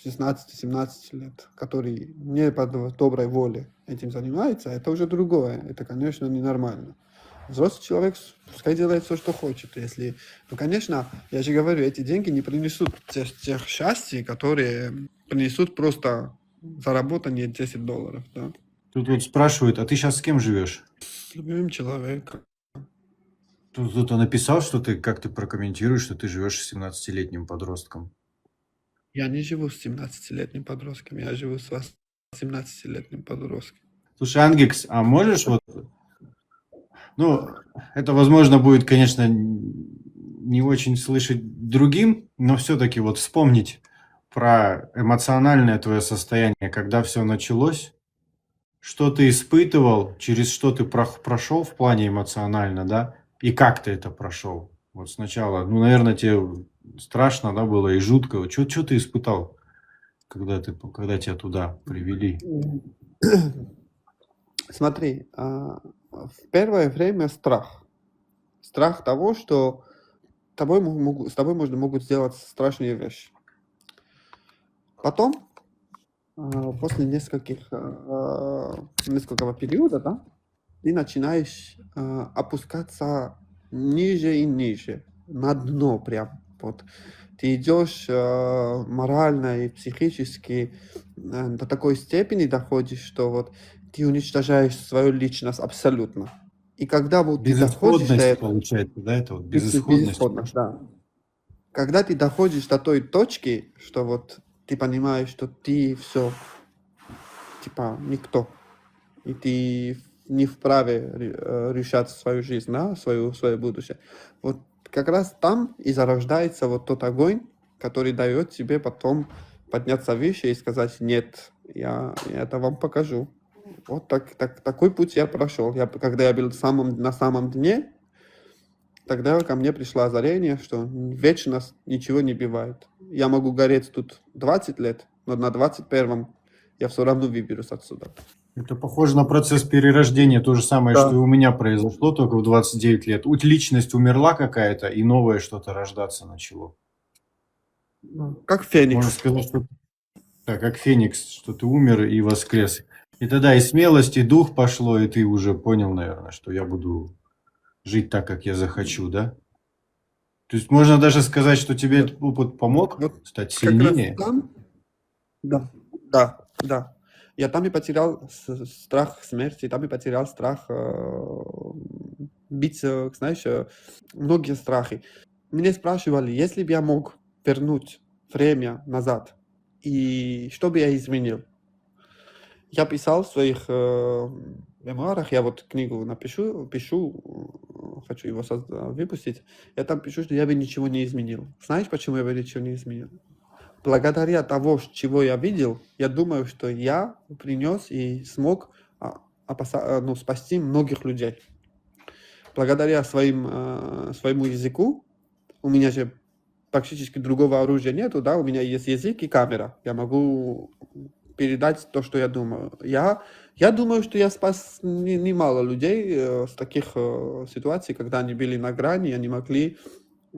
16-17 лет, который не по доброй воле этим занимается, это уже другое. Это, конечно, ненормально. Взрослый человек пускай делает все, что хочет. Если, ну, конечно, я же говорю, эти деньги не принесут тех счастья, которые принесут просто заработание $10, да.
Тут вот спрашивают, а ты сейчас с кем живешь?
С любым человеком.
Тут кто-то написал, что ты, как ты прокомментируешь, что ты живешь с 17-летним подростком.
Я не живу с 17-летним подростком, я живу с 18-летним подростком.
Слушай, Ангикс, а можешь вот, ну, это, возможно, будет, конечно, не очень слышать другим, но все-таки вот вспомнить про эмоциональное твое состояние, когда все началось, что ты испытывал, через что ты прошел в плане эмоционально, да, и как ты это прошел. Вот сначала, ну, наверное, тебе страшно, да, было и жутко. Что ты испытал, когда тебя туда привели?
Смотри, в первое время страх. Страх того, что с тобой могут сделать страшные вещи. Потом, после несколького периода, да, ты начинаешь опускаться ниже и ниже, на дно прям. Вот. Ты идешь морально и психически до такой степени доходишь, что вот ты уничтожаешь свою личность абсолютно. И когда вот ты доходишь до
Безысходность,
этого,
получается, да, это вот безысходность.
безысходность, да. Когда ты доходишь до той точки, что вот ты понимаешь, что ты все, типа, никто, и ты не вправе решать свою жизнь, да, свое будущее. Вот как раз там и зарождается вот тот огонь, который дает тебе потом подняться выше и сказать: нет, я это вам покажу. Вот такой путь я прошел. Когда я был на самом дне, тогда ко мне пришло озарение, что вечно ничего не бывает. Я могу гореть тут 20 лет, но на 21-м я все равно выберусь отсюда.
Это похоже на процесс перерождения, то же самое,
Да.
что и у меня произошло, только в 29 лет. Личность умерла какая-то, и новое что-то рождаться начало.
Как
Можно
феникс.
сказать, что да, как феникс, что ты умер и воскрес. И тогда и смелость, и дух пошло, и ты уже понял, наверное, что я буду жить так, как я захочу, да? То есть можно даже сказать, что тебе
Да.
этот опыт помог
Вот
стать
как раз
сильнее.
там, да. Я там и потерял страх смерти, там и потерял страх бить, знаешь, многие страхи. Меня спрашивали, если бы я мог вернуть время назад, и что бы я изменил? Я писал в своих мемуарах, я вот книгу пишу, хочу его выпустить, я там пишу, что я бы ничего не изменил. Знаешь, почему я бы ничего не изменил? Благодаря того, чего я видел, я думаю, что я принес и смог спасти многих людей. Благодаря своему языку, у меня же практически другого оружия нету, да, у меня есть язык и камера. Я могу передать то, что я думаю. Я думаю, что я спас немало людей с таких ситуаций, когда они были на грани, они могли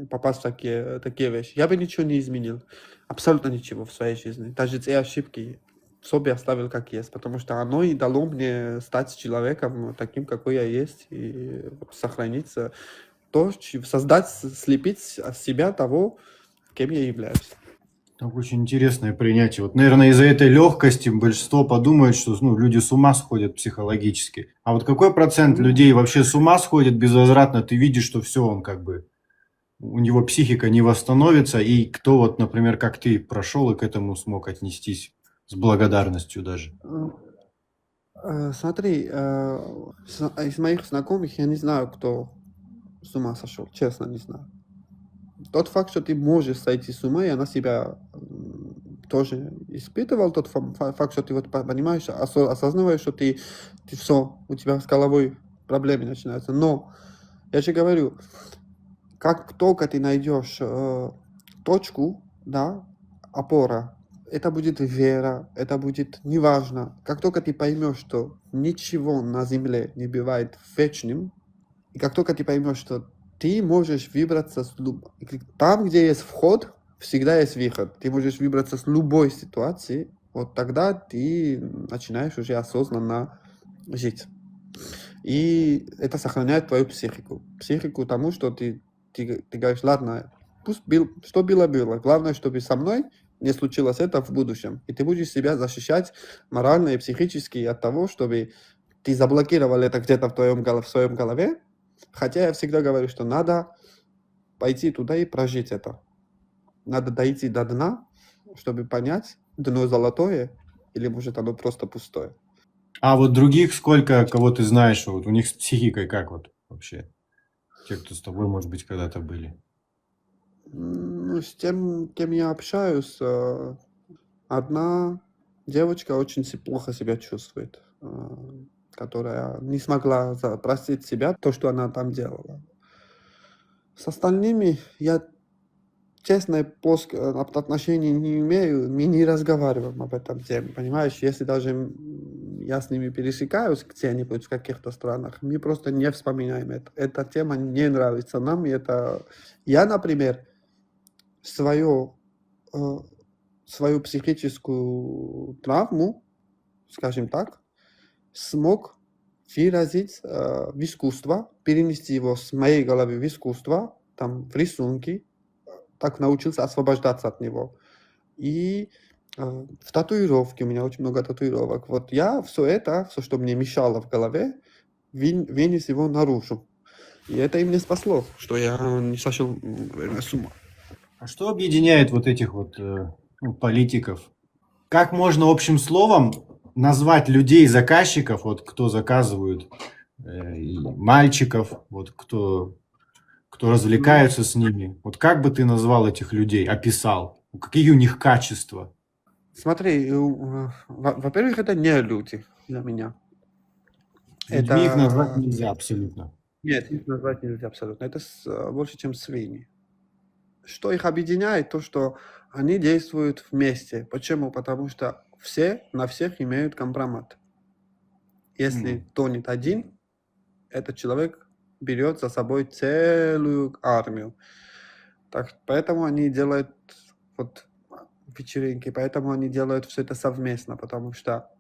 попасть в такие вещи. Я бы ничего не изменил. Абсолютно ничего в своей жизни. Даже те ошибки все бы оставил как есть, потому что оно и дало мне стать человеком таким, какой я есть, и сохраниться, создать, слепить с себя того, кем я являюсь.
Так очень интересное принятие. Вот, наверное, из-за этой легкости большинство подумает, что люди с ума сходят психологически. А вот какой процент людей вообще с ума сходит безвозвратно? Ты видишь, что все, он как бы, у него психика не восстановится, и кто вот, например, как ты прошел и к этому смог отнестись с благодарностью даже?
Смотри, из моих знакомых я не знаю, кто с ума сошел, честно не знаю. Тот факт, что ты можешь сойти с ума, я на себя тоже испытывал, тот факт, что ты вот понимаешь, осознаваешь, что ты все, у тебя с головой проблемы начинаются. Но я же говорю, как только ты найдешь точку, да, опора, это будет вера, это будет неважно. Как только ты поймешь, что ничего на земле не бывает вечным, и как только ты поймешь, что ты можешь выбраться там, где есть вход, всегда есть выход. Ты можешь выбраться с любой ситуации, вот тогда ты начинаешь уже осознанно жить. И это сохраняет твою психику. Психику тому, что ты говоришь, ладно, что было, было. Главное, чтобы со мной не случилось это в будущем. И ты будешь себя защищать морально и психически от того, чтобы ты заблокировал это где-то в своем голове. Хотя я всегда говорю, что надо пойти туда и прожить это. Надо дойти до дна, чтобы понять, дно золотое или может оно просто пустое.
А вот других сколько, кого ты знаешь, вот у них с психикой как вот вообще? Те, кто с тобой, может быть, когда-то были.
Ну, с тем, кем я общаюсь, одна девочка очень плохо себя чувствует, которая не смогла простить себя, то, что она там делала. С остальными я честно отношений не имею, мы не разговариваем об этом теме, понимаешь? Если даже я с ними пересекаюсь где-нибудь в каких-то странах, мы просто не вспоминаем это. Эта тема не нравится нам, и это... Я, например, свою психическую травму, скажем так, смог выразить в искусство, перенести его с моей головы в искусство, там, в рисунки, так научился освобождаться от него. И в татуировке, у меня очень много татуировок. Вот я все, что мне мешало в голове, вынес его наружу. И это и мне спасло, что я не сошел с ума.
А что объединяет вот этих вот политиков? Как можно общим словом назвать людей, заказчиков, вот кто заказывают, и мальчиков, вот кто развлекаются с ними? Вот как бы ты назвал этих людей, описал? Какие у них качества?
Смотри, во-первых, это не люди для меня.
Людьми их назвать нельзя абсолютно.
Нет, их назвать нельзя абсолютно. Это больше, чем свиньи. Что их объединяет? То, что они действуют вместе. Почему? Потому что все на всех имеют компромат. Если тонет один, этот человек берет за собой целую армию. Так, поэтому они делают вот вечеринки, поэтому они делают все это совместно, потому что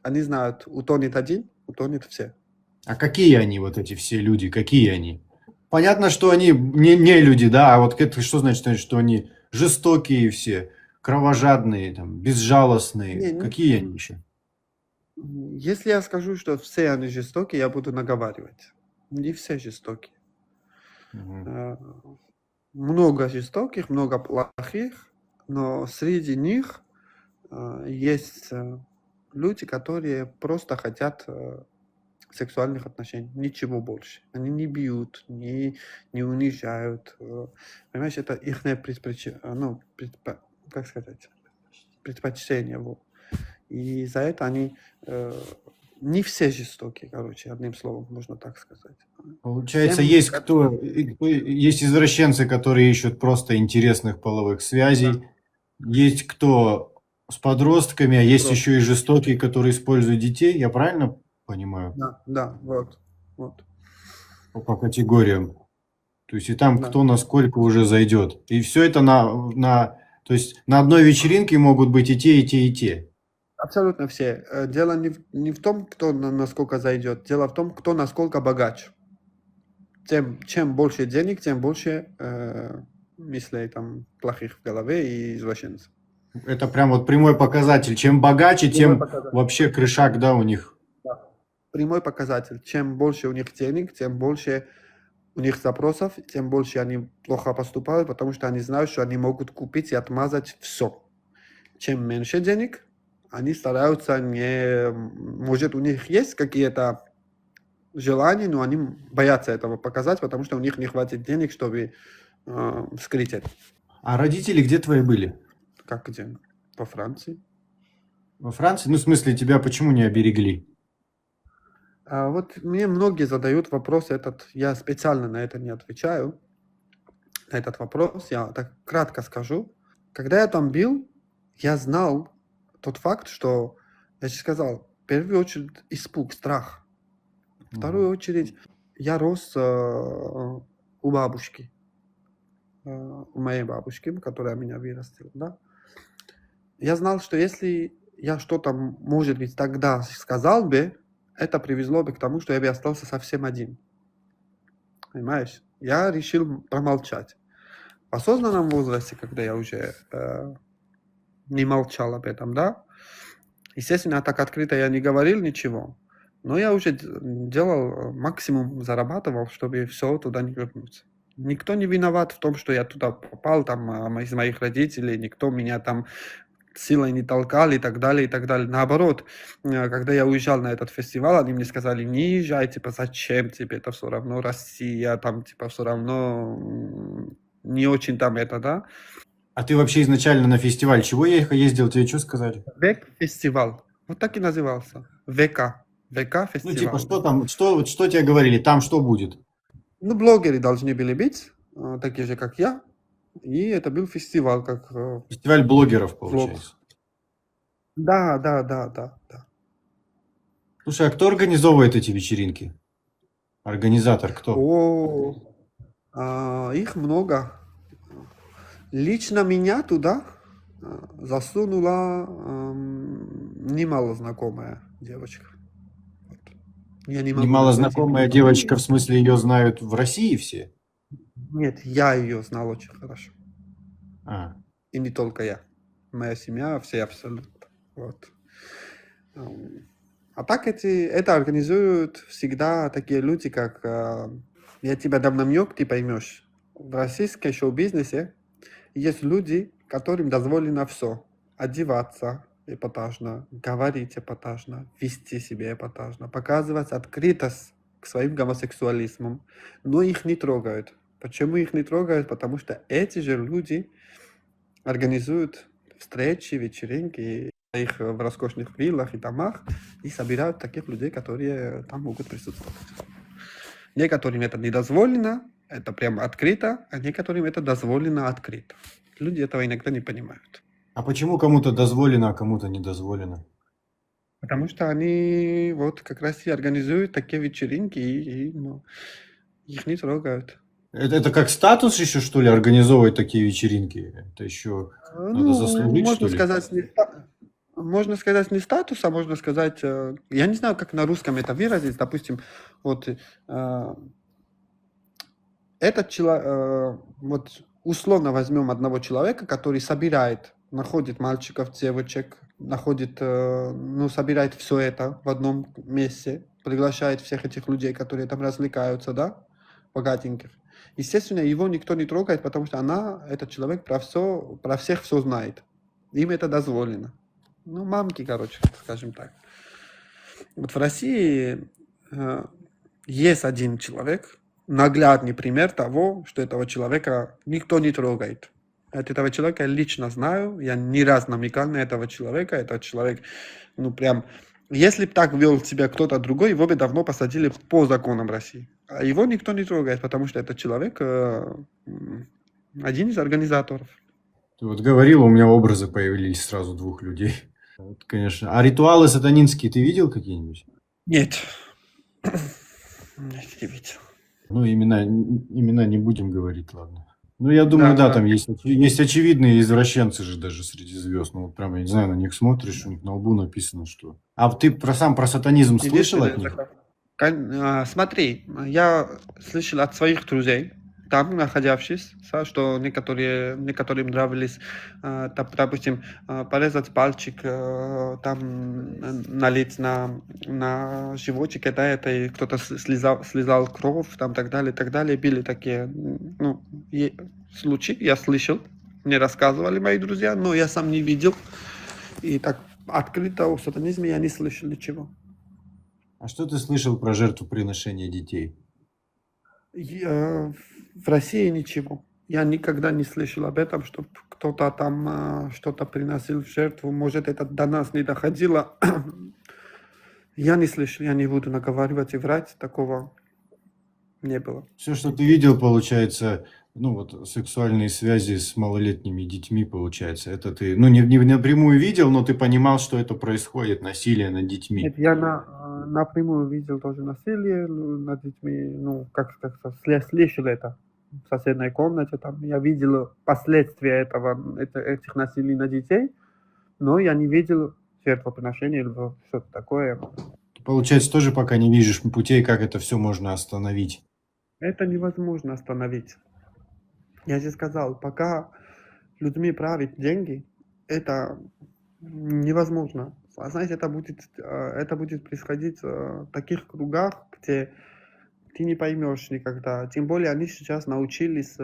они знают, утонет один, утонет все.
А какие они, вот эти все люди, какие они? Понятно, что они не люди, да, а вот это что значит, что они жестокие все, кровожадные, там, безжалостные? Какие они еще?
Если я скажу, что все они жестокие, я буду наговаривать. Не все жестокие. Много жестоких, много плохих, но среди них есть люди, которые просто хотят сексуальных отношений. Ничего больше. Они не бьют, не унижают. Понимаешь, это их ну, как сказать, предпочтение. Вот. И за это они не все жестокие, короче, одним словом, можно так сказать.
Получается,
Всем,
есть извращенцы, которые ищут просто интересных половых связей, есть кто с подростками, а есть
Просто.
еще и жестокие, которые используют детей, я правильно понимаю?
Да, вот.
По категориям. То есть и там
Да.
кто насколько уже зайдет. И все это то есть на одной вечеринке могут быть и те, и те, и те.
Абсолютно все. Дело не в том, кто насколько зайдет. Дело в том, кто насколько богач. Чем больше денег, тем больше мыслей там плохих в голове и извращенцев.
Это прям вот прямой показатель. Чем богаче,
Прямой
тем
показатель.
вообще крышак, да, у них.
Да. Прямой показатель. Чем больше у них денег, тем больше у них запросов, тем больше они плохо поступают, потому что они знают, что они могут купить и отмазать все. Чем меньше денег, они стараются не... Может, у них есть какие-то желания, но они боятся этого показать, потому что у них не хватит денег, чтобы скрыть это.
А родители где твои были?
Как где? Во Франции.
Во Франции? Ну, в смысле, тебя почему не оберегли?
Вот мне многие задают вопрос этот, я специально на это не отвечаю, на этот вопрос, я так кратко скажу. Когда я там был, я знал тот факт, что, я же сказал, в первую очередь испуг, страх. В вторую очередь я рос у бабушки, у моей бабушки, которая меня вырастила, да. Я знал, что если я что-то, может быть, тогда сказал бы, это привело бы к тому, что я бы остался совсем один. Понимаешь? Я решил промолчать. В осознанном возрасте, когда я уже не молчал об этом, да, естественно, так открыто я не говорил ничего, но я уже делал максимум, зарабатывал, чтобы все туда не вернуться. Никто не виноват в том, что я туда попал, там, из моих родителей, никто меня там силой не толкал и так далее, и так далее. Наоборот, когда я уезжал на этот фестиваль, они мне сказали, не езжай, типа, зачем тебе, это все равно Россия, там, типа, все равно не очень там это, да.
А ты вообще изначально на фестиваль чего ездил? Тебе что сказали?
ВЕК-фестиваль. Вот так и назывался. ВК. ВК-фестиваль.
Ну, типа, что там, что тебе говорили, там что будет?
Ну, блогеры должны были быть, такие же, как я. И это был фестиваль, как...
Фестиваль блогеров, получается.
Да.
Слушай, а кто организовывает эти вечеринки? Организатор кто?
Их много. Лично меня туда засунула немало знакомая девочка. Вот. Я не могу
Немало
назвать
знакомая
имя.
девочка, в смысле, ее знают в России все?
Нет, я ее знал очень хорошо.
А.
И не только я. Моя семья, все абсолютно. Вот. А так это организуют всегда такие люди, как... Я тебя дам намек, ты поймешь. В российском шоу-бизнесе есть люди, которым дозволено все. Одеваться эпатажно, говорить эпатажно, вести себя эпатажно, показывать открытость к своим гомосексуализмам, но их не трогают. Почему их не трогают? Потому что эти же люди организуют встречи, вечеринки, их в роскошных виллах и домах, и собирают таких людей, которые там могут присутствовать. Некоторым это не дозволено, это прямо открыто, а некоторым это дозволено открыто. Люди этого иногда не понимают.
А почему кому-то дозволено, а кому-то не дозволено?
Потому что они вот как раз и организуют такие вечеринки, и их не трогают.
Это как статус еще, что ли, организовывать такие вечеринки? Это еще надо заслужить,
можно
что ли?
сказать, можно сказать не статус, а можно сказать, я не знаю, как на русском это выразить, допустим, вот этот человек, вот условно возьмем одного человека, который собирает, находит мальчиков, девочек, находит, собирает все это в одном месте, приглашает всех этих людей, которые там развлекаются, да, богатеньких. Естественно, его никто не трогает, потому что этот человек про всех все знает. Им это дозволено. Мамки, короче, скажем так. Вот в России э, есть один человек, наглядный пример того, что этого человека никто не трогает. От этого человека я лично знаю, я не раз намекал на этого человека. Этот человек, ну прям, если бы так вел себя кто-то другой, его бы давно посадили по законам России. А его никто не трогает, потому что этот человек один из организаторов.
Ты вот говорил, у меня образы появились сразу двух людей. Вот, конечно. А ритуалы сатанинские ты видел какие-нибудь?
Нет. Нет, не видел.
Ну, имена не будем говорить, ладно. Ну, я думаю, да,
Да.
там есть очевидные извращенцы же даже среди звезд. Ну, вот прям, я не знаю, на них смотришь, у них на лбу написано, что... А ты сам про сатанизм слышал от них?
Смотри, я слышал от своих друзей, там находящихся, что некоторым нравились, допустим, порезать пальчик, там налить на животик, да, это и кто-то слезал кровь, там так далее, были такие, ну, случаи, я слышал, мне рассказывали мои друзья, но я сам не видел, и так открыто о сатанизме я не слышал ничего.
А что ты слышал про жертвоприношение детей?
В России ничего. Я никогда не слышал об этом, чтобы кто-то там что-то приносил в жертву. Может, это до нас не доходило. Я не слышал, я не буду наговаривать и врать. Такого не было.
Все, что ты видел, получается, ну вот сексуальные связи с малолетними детьми, получается. Это ты, ну не напрямую видел, но ты понимал, что это происходит, насилие над детьми.
Нет, я напрямую видел тоже насилие над детьми. Ну, как слышал это в соседней комнате. Там я видел последствия этих насилий на детей, но я не видел жертвоприношения или что-то такое.
Ты, получается, тоже пока не видишь путей, как это все можно остановить.
Это невозможно остановить. Я же сказал, пока людьми правят деньги, это невозможно. А знаете, это будет происходить в таких кругах, где ты не поймешь никогда. Тем более они сейчас научились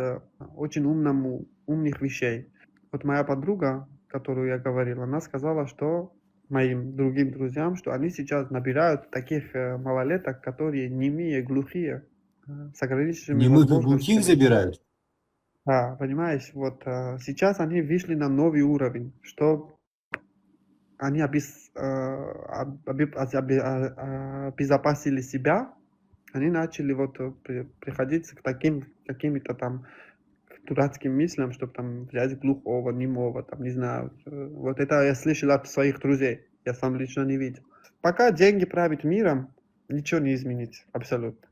очень умных вещей. Вот моя подруга, которую я говорил, она сказала, что моим другим друзьям, что они сейчас набирают таких малолеток, которые немые, глухие, с ограниченными
Немых и глухих
возможностями.
забирают?
Да, понимаешь, вот сейчас они вышли на новый уровень, что они обезопасили себя, они начали вот приходить к таким какими-то там дурацким мыслям, чтобы там взять глухого, немого, там, не знаю. Вот это я слышал от своих друзей, я сам лично не видел. Пока деньги правят миром, ничего не изменить, абсолютно.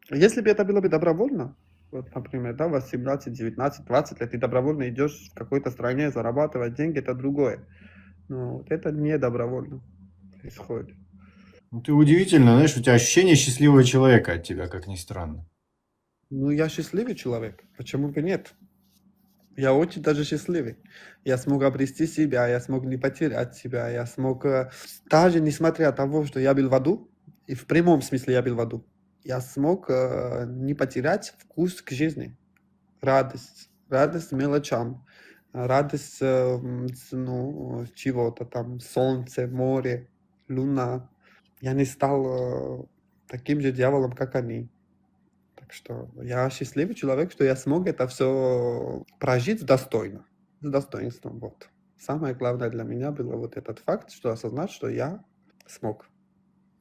Если бы это было бы добровольно, вот, например, да, 18, 19, 20 лет, ты добровольно идешь в какой-то стране зарабатывать деньги, это другое. Но вот это не добровольно происходит.
Ну, ты удивительно, знаешь, у тебя ощущение счастливого человека от тебя, как ни странно.
Ну, я счастливый человек, почему бы нет? Я очень даже счастливый. Я смог обрести себя, я смог не потерять себя, я смог, даже несмотря того, что я был в аду, и в прямом смысле я был в аду, я смог не потерять вкус к жизни, радость мелочам, радость, ну, чего-то там, солнце, море, луна. Я не стал таким же дьяволом, как они. Так что я счастливый человек, что я смог это все прожить достойно, с достоинством. Вот. Самое главное для меня было вот этот факт, что осознать, что я смог.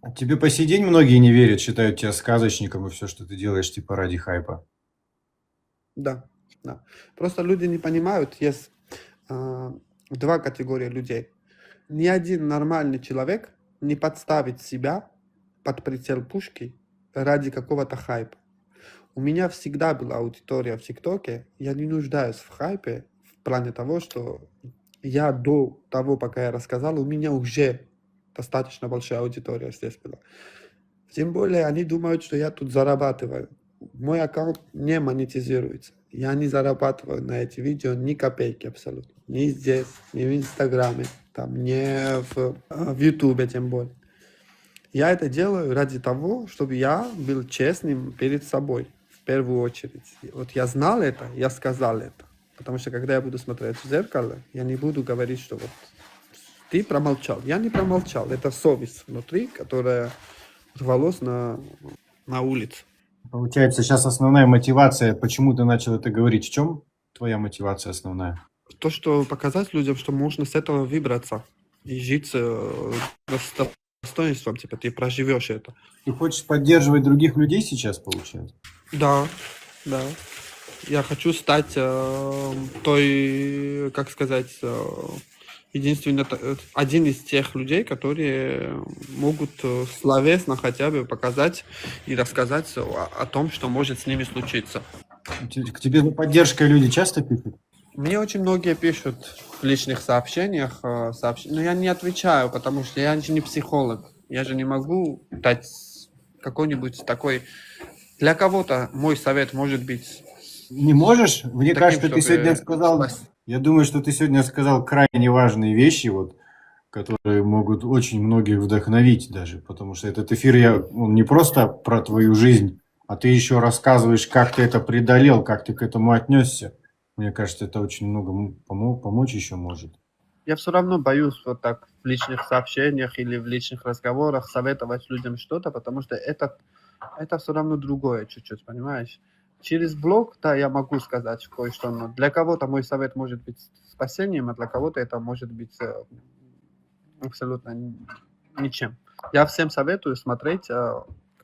А тебе по сей день многие не верят, считают тебя сказочником и все, что ты делаешь, типа ради хайпа.
Да, да. Просто люди не понимают, есть два категории людей. Ни один нормальный человек не подставит себя под прицел пушки ради какого-то хайпа. У меня всегда была аудитория в ТикТоке, я не нуждаюсь в хайпе в плане того, что я до того, пока я рассказал, у меня уже достаточно большая аудитория здесь была. Тем более они думают, что я тут зарабатываю. Мой аккаунт не монетизируется. Я не зарабатываю на эти видео ни копейки абсолютно. Ни здесь, ни в Инстаграме, там, ни в Ютубе тем более. Я это делаю ради того, чтобы я был честным перед собой, в первую очередь. Вот я знал это, я сказал это. Потому что когда я буду смотреть в зеркало, я не буду говорить, что вот ты промолчал. Я не промолчал. Это совесть внутри, которая рвалось на улице.
Получается, сейчас основная мотивация, почему ты начал это говорить, в чем твоя мотивация основная?
То, что показать людям, что можно с этого выбраться и жить с достоинством, типа ты проживешь это.
Ты хочешь поддерживать других людей сейчас, получается?
Да, да. Я хочу стать той, как сказать, единственный, один из тех людей, которые могут словесно хотя бы показать и рассказать о том, что может с ними случиться.
К тебе за поддержкой люди часто пишут?
Мне очень многие пишут в личных сообщениях, но я не отвечаю, потому что я же не психолог. Я же не могу дать какой-нибудь такой... Для кого-то мой совет может быть...
Не можешь? Мне
таким,
кажется, ты
чтобы
сегодня сказал...
спасти.
Я думаю, что ты сегодня сказал крайне важные вещи, вот, которые могут очень многих вдохновить даже, потому что этот эфир, он не просто про твою жизнь, а ты еще рассказываешь, как ты это преодолел, как ты к этому отнесся. Мне кажется, это очень много помочь еще может.
Я все равно боюсь вот так в личных сообщениях или в личных разговорах советовать людям что-то, потому что это все равно другое чуть-чуть, понимаешь? Через блог, да, я могу сказать кое-что, но для кого-то мой совет может быть спасением, а для кого-то это может быть абсолютно ничем. Я всем советую смотреть,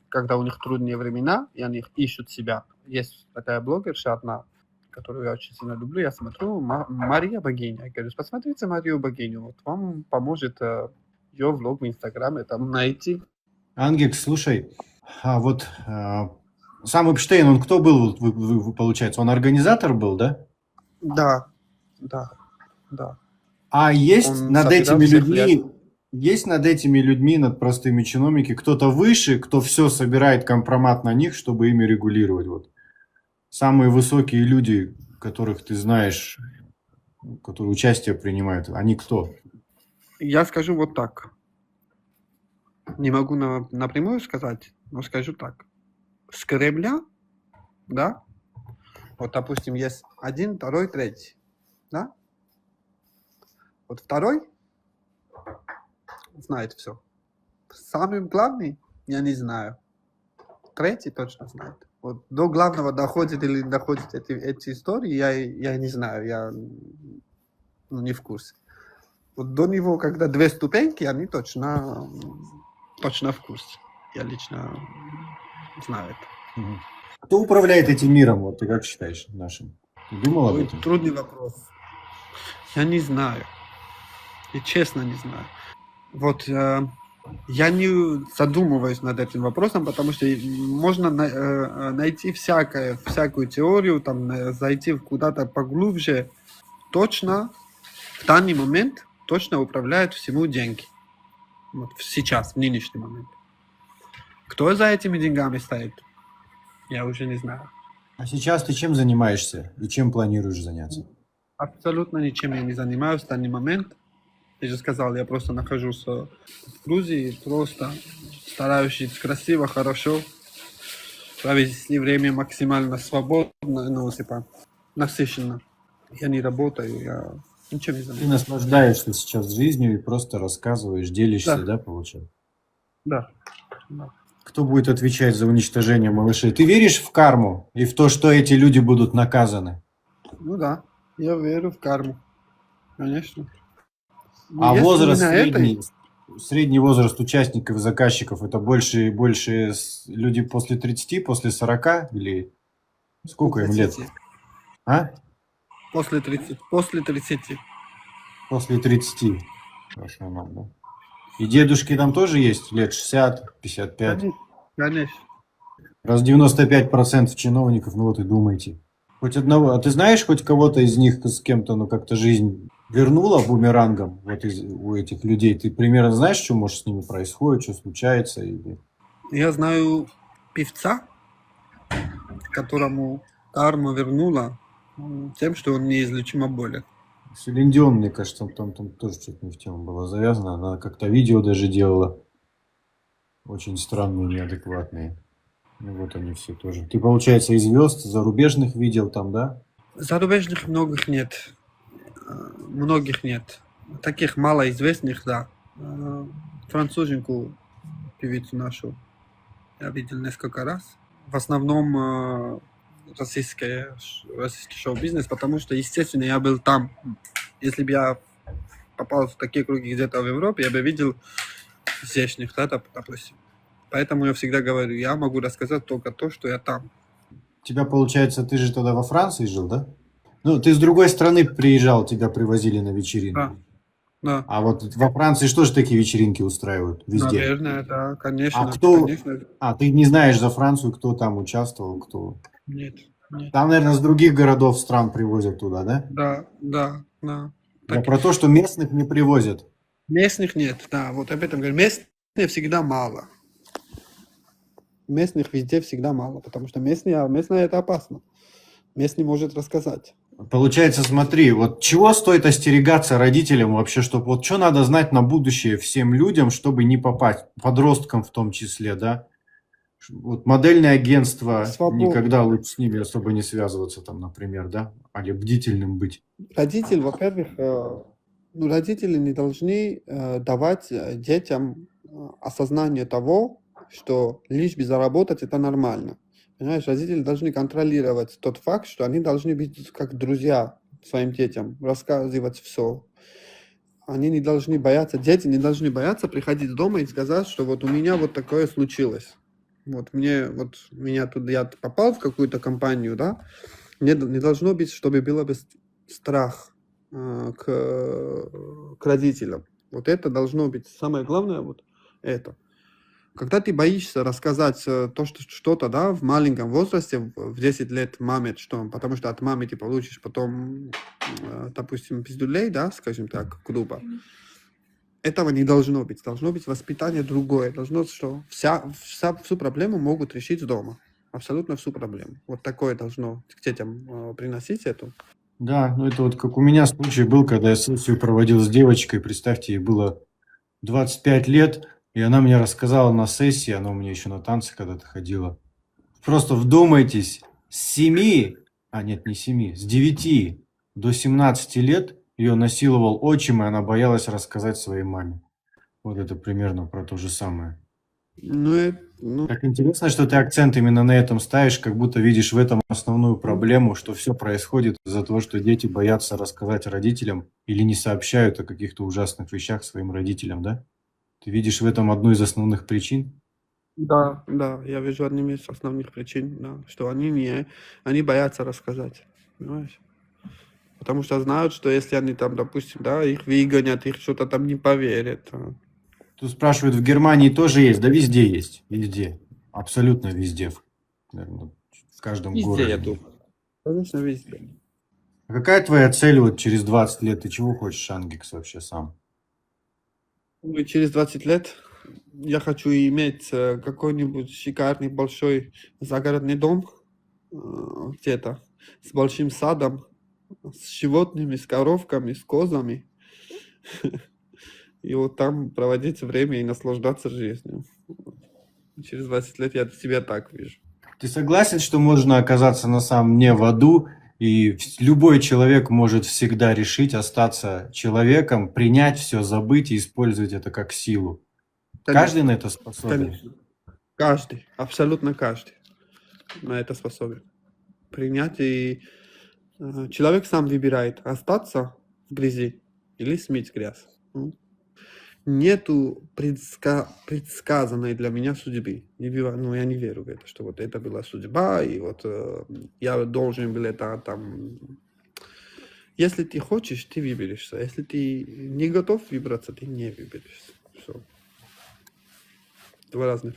когда у них трудные времена, и они ищут себя. Есть такая блогерша одна, которую я очень сильно люблю, я смотрю, Мария Богиня. Я говорю, посмотрите Марию Богиню, вот вам поможет ее влог в Инстаграме там найти.
Ангекс, слушай, а вот сам Эпштейн, он кто был, получается? Он организатор был, да?
Да, да, да.
А есть
Он
над
собирал
этими
всех
людьми, есть над этими людьми, над простыми чиновниками, кто-то выше, кто все собирает компромат на них, чтобы ими регулировать? Вот. Самые высокие люди, которых ты знаешь, которые участие принимают, они кто?
Я скажу вот так. Не могу напрямую сказать, но скажу так. С Кремля, да, вот, допустим, есть один, второй, третий, да? Вот второй знает все. Самый главный я не знаю. Третий точно знает. Вот до главного доходит или не доходит эти истории, я не знаю, я не в курсе. Вот до него, когда две ступеньки, они точно в курсе. Я лично знаю это.
Кто управляет этим миром, вот ты как считаешь, нашим? Ты думал об этом?
Трудный вопрос. Я не знаю. И честно не знаю. Вот я не задумываюсь над этим вопросом, потому что можно найти всякую теорию, там, зайти куда-то поглубже. Точно в данный момент точно управляют всему деньги. Вот сейчас, в нынешний момент. Кто за этими деньгами стоит, я уже не знаю.
А сейчас ты чем занимаешься и чем планируешь заняться?
Абсолютно ничем я не занимаюсь в данный момент. Я же сказал, я просто нахожусь в Грузии, просто стараюсь жить красиво, хорошо, провести время максимально свободно, ну, типа, насыщенно. Я не работаю, я ничем не
Ты
занимаюсь.
наслаждаешься сейчас жизнью и просто рассказываешь, делишься, да, получается?
Да.
Кто будет отвечать за уничтожение малышей? Ты веришь в карму и в то, что эти люди будут наказаны?
Ну да, я верю в карму, конечно.
А
Если
возраст
не на
средний,
этой,
средний возраст участников, заказчиков, это больше люди после 30, после 40 или сколько им лет?
30.
А?
После 30. После 30.
После 30. В основном, да. И дедушки там тоже есть лет 60, 55.
Конечно.
Раз 95% чиновников, ну вот и думайте. Хоть одного. А ты знаешь хоть кого-то из них, с кем-то, ну как-то жизнь вернула бумерангом вот у этих людей? Ты примерно знаешь, что может с ними происходит, что случается? Или...
Я знаю певца, которому карма вернула тем, что он неизлечимо болен.
Селин Дион, мне кажется, там тоже что-то не в тему было завязано. Она как-то видео даже делала. Очень странные, неадекватные. Ну вот они все тоже. Ты, получается, и звезд зарубежных видел там, да?
Зарубежных многих нет. Многих нет. Таких малоизвестных, да. Француженку, певицу нашу, Я видел несколько раз. В основном российский шоу-бизнес, потому что, естественно, я был там. Если бы я попал в такие круги где-то в Европе, я бы видел здешних, да, допустим. Поэтому я всегда говорю, я могу рассказать только то, что я там.
У тебя, получается, ты же тогда во Франции жил, да? Ну, ты с другой страны приезжал, тебя привозили на вечеринки.
Да, да.
А вот во Франции что же такие вечеринки устраивают везде?
Наверное, да, конечно.
А кто...
Конечно.
А, ты не знаешь за Францию, кто там участвовал, кто...
Нет, нет.
Там, наверное, с других городов, стран привозят туда, да?
Да, да, да.
Я
Так,
про то, что местных не привозят.
местных нет, да, вот об этом говорю. Местных всегда мало. Местных везде всегда мало, потому что местные это опасно. Местный может рассказать.
Получается, смотри, вот чего стоит остерегаться родителям вообще, чтобы вот что надо знать на будущее всем людям, чтобы не попасть, подросткам в том числе, да? Вот модельное агентство,
Свобода.
никогда лучше с ними особо не связываться, там, например, да? Или бдительным быть.
Родители, во-первых, родители не должны давать детям осознание того, что лишь бы заработать это нормально. Понимаешь, родители должны контролировать тот факт, что они должны быть как друзья своим детям, рассказывать все. Они не должны бояться, дети не должны бояться приходить дома и сказать, что вот у меня вот такое случилось. Вот меня тут, я попал в какую-то компанию, да, не должно быть, чтобы было бы страх к родителям. Вот это должно быть самое главное, вот это. Когда ты боишься рассказать то, что что-то, да, в маленьком возрасте, в 10 лет маме, что, потому что от мамы ты получишь потом, допустим, пиздюлей, да, скажем так, грубо. Этого не должно быть. Должно быть воспитание другое. Должно, что всю проблему могут решить дома. Абсолютно всю проблему. Вот такое должно к детям приносить эту.
Да, ну это вот как у меня случай был, когда я сессию проводил с девочкой, представьте, ей было 25 лет, и она мне рассказала на сессии, она у меня еще на танцы когда-то ходила. Просто вдумайтесь, с 7, нет, не 7, с 9 до 17 лет ее насиловал отчим, и она боялась рассказать своей маме. Вот это примерно про то же самое. Так интересно, что ты акцент именно на этом ставишь, как будто видишь в этом основную проблему, что все происходит из-за того, что дети боятся рассказать родителям или не сообщают о каких-то ужасных вещах своим родителям, да? Ты видишь в этом одну из основных причин?
Да, я вижу одним из основных причин, да, что они боятся рассказать, понимаешь? Потому что знают, что если они там, допустим, да, их выгонят, их что-то там не поверят.
Тут спрашивают, в Германии тоже есть? Да везде есть, везде. Абсолютно везде. Наверное, в каждом
Везде,
городе.
я думаю. Конечно, везде.
А какая твоя цель вот через 20 лет? Ты чего хочешь, Ангикс, вообще сам?
Ну, через 20 лет я хочу иметь какой-нибудь шикарный большой загородный дом где-то с большим садом, с животными, с коровками, с козами. И вот там проводить время и наслаждаться жизнью. Через 20 лет я себя так вижу.
Ты согласен, что можно оказаться на самом дне в аду, и любой человек может всегда решить остаться человеком, принять все, забыть и использовать это как силу?
Конечно.
Каждый на это способен?
Конечно. Каждый, абсолютно каждый на это способен. Принять и человек сам выбирает остаться в грязи или смыть грязь. Нету предсказанной для меня судьбы. Ну, я не верю в это, что вот это была судьба, и вот я должен был это там... Если ты хочешь, ты выберешься. Если ты не готов выбраться, ты не выберешься. Все. Два разных...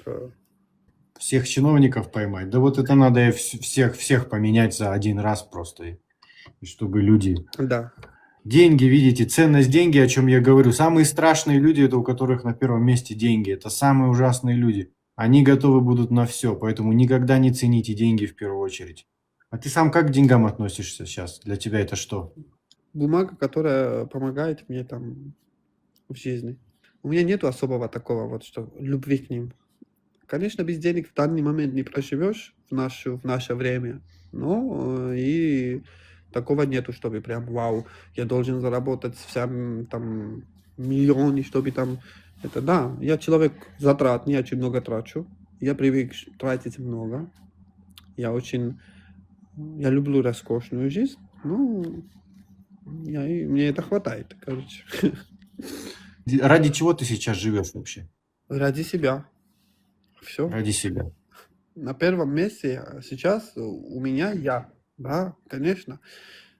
Всех чиновников поймать? Да вот это надо всех поменять за один раз просто. И чтобы люди...
Да.
Деньги, видите, ценность деньги, о чем я говорю. Самые страшные люди, это у которых на первом месте деньги. Это самые ужасные люди. Они готовы будут на все, поэтому никогда не цените деньги в первую очередь. А ты сам как к деньгам относишься сейчас? Для тебя это что?
Бумага, которая помогает мне там в жизни. У меня нету особого такого вот, что любви к ним. Конечно, без денег в данный момент не проживешь в наше время, но и такого нету, чтобы прям, вау, я должен заработать там миллионы, чтобы там... Это да, я человек затрат, не очень много трачу. Я привык тратить много. Я люблю роскошную жизнь. Ну, мне это хватает, короче.
Ради чего ты сейчас живешь вообще?
Ради себя. Все.
Ради себя.
На первом месте сейчас у меня я. Да, конечно.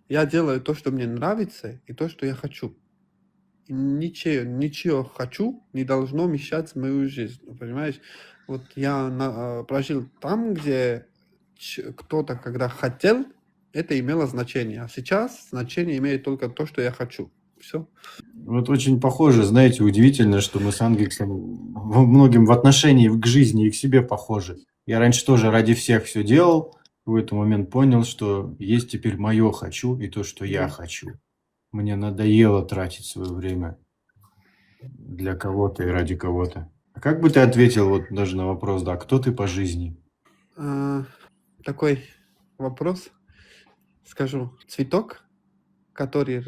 Я делаю то, что мне нравится, и то, что я хочу. И ничего хочу не должно мешать мою жизнь. Ну, понимаешь? Вот я прожил там, где кто-то, когда хотел, это имело значение. А сейчас значение имеет только то, что я хочу. Все.
Вот очень похоже, знаете, удивительно, что мы с Ангексом во многим в отношении к жизни и к себе похожи. Я раньше тоже ради всех все делал, в этот момент понял, что есть теперь мое «хочу» и то, что я
Да.
хочу. Мне надоело тратить свое время для кого-то и ради кого-то. А как бы ты ответил вот даже на вопрос, да, кто ты по жизни?
Такой вопрос. Скажу, цветок, который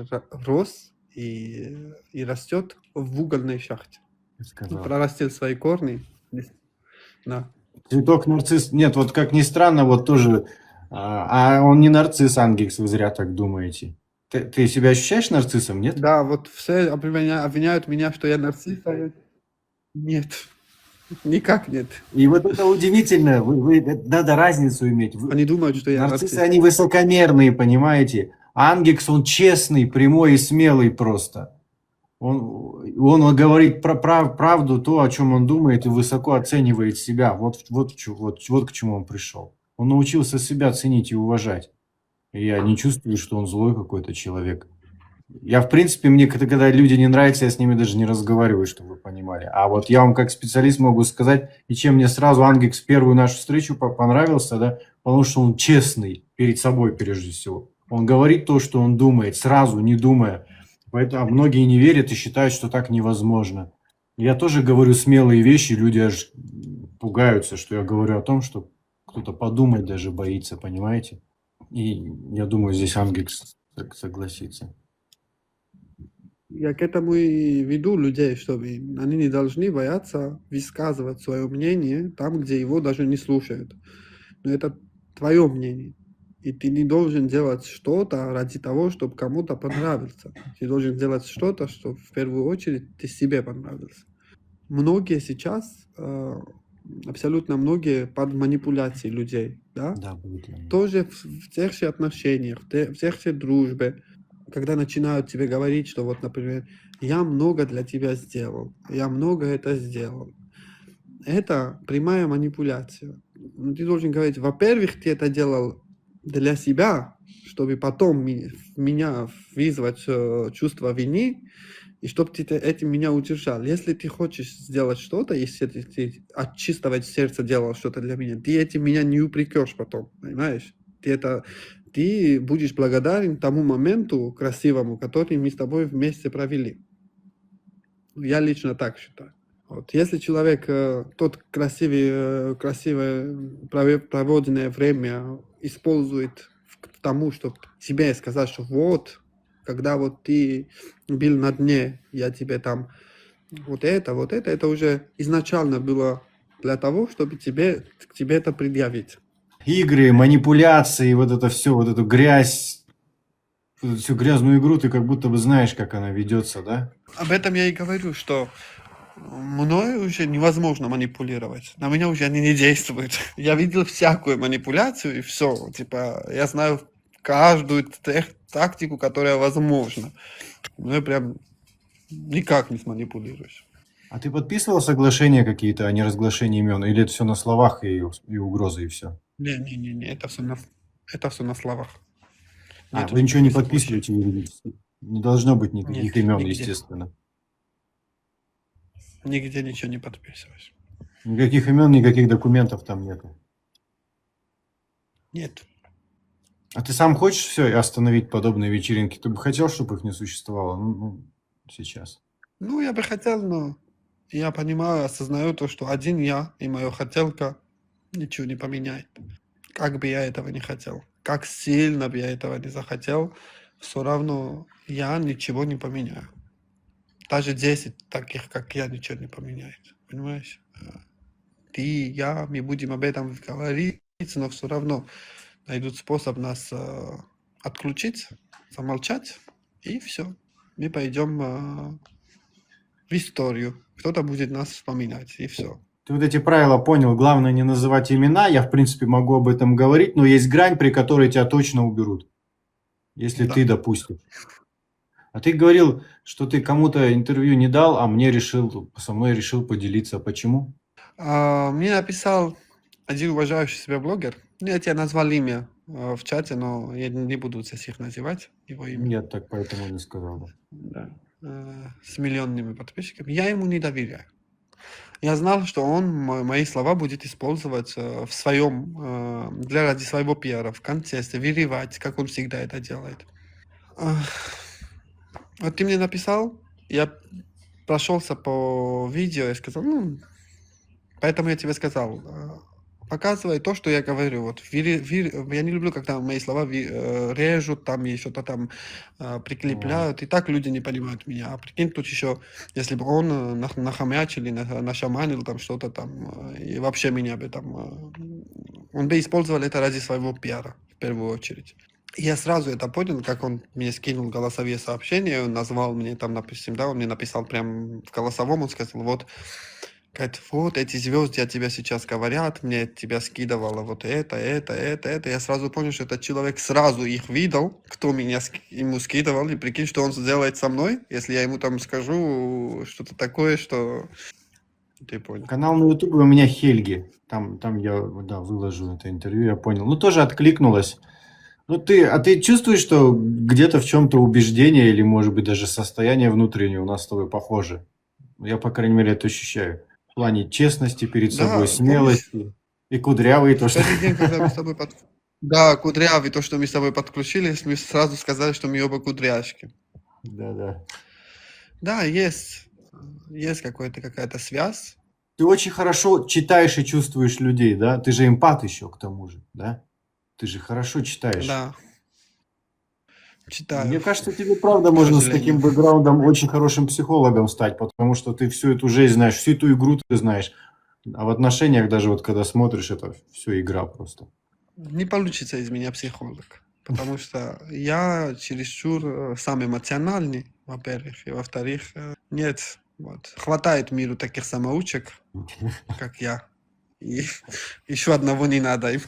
рос и растет в угольной шахте.
Ты сказал.
Прорастил свои корни. Да.
Цветок нарцисс. Нет, вот как ни странно, вот тоже. А он не нарцисс, Ангекс, вы зря так думаете. Ты себя ощущаешь нарциссом, нет?
Да, вот все обвиняют меня, что я нарцисс. Нет, никак нет.
И вот это удивительно. Надо разницу иметь.
Они думают, что я
Нарциссы,
нарцисс.
они высокомерные, понимаете? Ангекс, он честный, прямой и смелый просто. Он говорит правду, то, о чем он думает, и высоко оценивает себя. Вот к чему он пришел. Он научился себя ценить и уважать. И я не чувствую, что он злой какой-то человек. Я, в принципе, мне когда люди не нравятся, я с ними даже не разговариваю, чтобы вы понимали. А вот я вам как специалист могу сказать, и чем мне сразу Ангекс первую нашу встречу понравился, да, потому что он честный перед собой прежде всего. Он говорит то, что он думает, сразу, не думая. Поэтому многие не верят и считают, что так невозможно. Я тоже говорю смелые вещи, люди аж пугаются, что я говорю о том, что кто-то подумать даже боится, понимаете? И я думаю, здесь Ангекс согласится.
Я к этому и веду людей, чтобы они не должны бояться высказывать свое мнение там, где его даже не слушают. Но это твое мнение. И ты не должен делать что-то ради того, чтобы кому-то понравиться. Ты должен делать что-то, что в первую очередь ты себе понравился. Многие сейчас, абсолютно многие под манипуляцией людей, да?
Да, будет.
Тоже в тех же отношениях, в тех же дружбе, когда начинают тебе говорить, что вот, например, я много для тебя сделал, я много это сделал. Это прямая манипуляция. Ну, ты должен говорить, во-первых, ты это делал для себя, чтобы потом в меня вызвать чувство вины, и чтобы ты этим меня удержал. Если ты хочешь сделать что-то, если ты от чистого сердца делал что-то для меня, ты этим меня не упрекешь потом, понимаешь? Ты будешь благодарен тому моменту красивому, который мы с тобой вместе провели. Я лично так считаю. Вот. Если человек тот красивое проводенное время использует к тому, чтобы тебе сказать, что вот, когда вот ты был на дне, я тебе там вот это уже изначально было для того, чтобы к тебе это предъявить.
Игры, манипуляции, вот это все, вот эту грязь, всю грязную игру, ты как будто бы знаешь, как она ведется, да?
Об этом я и говорю, что мной уже невозможно манипулировать. На меня уже они не действуют. Я видел всякую манипуляцию, и все. Типа, я знаю каждую тактику, которая возможна. Ну, я прям никак не сманипулируешь.
А ты подписывал соглашения какие-то о неразглашении имен? Или это все на словах и угрозы, и все?
Не, это все на словах. Нету
Вы ничего не
никакой
подписываете юридически? Не должно быть никаких
Нет,
имен,
нигде.
естественно.
Нигде ничего не подписываешь.
Никаких имен, никаких документов там нету.
Нет.
А ты сам хочешь все остановить подобные вечеринки? Ты бы хотел, чтобы их не существовало? Ну, сейчас.
Ну, я бы хотел, но я понимаю, осознаю то, что один я и моя хотелка ничего не поменяет. Как бы я этого не хотел, как сильно бы я этого не захотел, все равно я ничего не поменяю. Даже 10 таких, как я, ничего не поменяет. Понимаешь? ты, я, мы будем об этом говорить, но все равно найдут способ нас отключить, замолчать, и все. Мы пойдем в историю. Кто-то будет нас вспоминать, и все.
Ты вот эти правила понял, главное не называть имена, я в принципе могу об этом говорить, но есть грань, при которой тебя точно уберут, если
Да.
ты допустишь. А ты говорил, что ты кому-то интервью не дал, а со мной решил поделиться. Почему?
Мне написал один уважающий себя блогер. Я тебе назвал имя в чате, но я не буду всех называть его имя.
Я так поэтому не сказал.
Да. С миллионными подписчиками. Я ему не доверяю. Я знал, что он мои слова будет использовать в своем, ради своего пиара, в контексте, выливать, как он всегда это делает. Вот ты мне написал, я прошелся по видео и сказал, поэтому я тебе сказал, показывай то, что я говорю. Вот, я не люблю, когда мои слова режут, там и что-то там прикрепляют. И так люди не понимают меня. А прикинь, тут еще, если бы он нахамячил или нашаманил там что-то там, и вообще меня бы там... он бы использовал это ради своего пиара, в первую очередь. И я сразу это понял, как он мне скинул голосовые сообщения, он назвал мне там, допустим, да, он мне написал прям в голосовом, он сказал, вот, говорит, вот эти звезды от тебя сейчас говорят, мне от тебя скидывало вот это. Я сразу понял, что этот человек сразу их видел, кто меня ему скидывал, и прикинь, что он сделает со мной, если я ему там скажу что-то такое, что... Ты понял.
Канал на YouTube у меня Хельги. Там я выложу это интервью, я понял. Ну, тоже откликнулось. Ты чувствуешь, что где-то в чем-то убеждение или, может быть, даже состояние внутреннее у нас с тобой похоже? Я, по крайней мере, это ощущаю. В плане честности перед собой,
Да, помнишь,
смелости. И кудрявый то,
в
что...
первый день, когда мы с тобой Да, кудрявый, то, что мы с тобой подключились, мы сразу сказали, что мы оба кудряшки.
Да.
Да, есть какая-то связь.
Ты очень хорошо читаешь и чувствуешь людей, да? Ты же эмпат еще к тому же, да? Ты же хорошо читаешь.
Да, читаю,
Мне кажется, тебе правда
к
можно с
сожалению.
таким бэкграундом очень хорошим психологом стать, потому что ты всю эту жизнь знаешь, всю эту игру ты знаешь. А в отношениях даже вот когда смотришь, это все игра просто.
Не получится из меня психолог, потому что я чересчур сам эмоциональный, во-первых, и во-вторых, нет, вот, хватает миру таких самоучек, как я, и еще одного не надо им.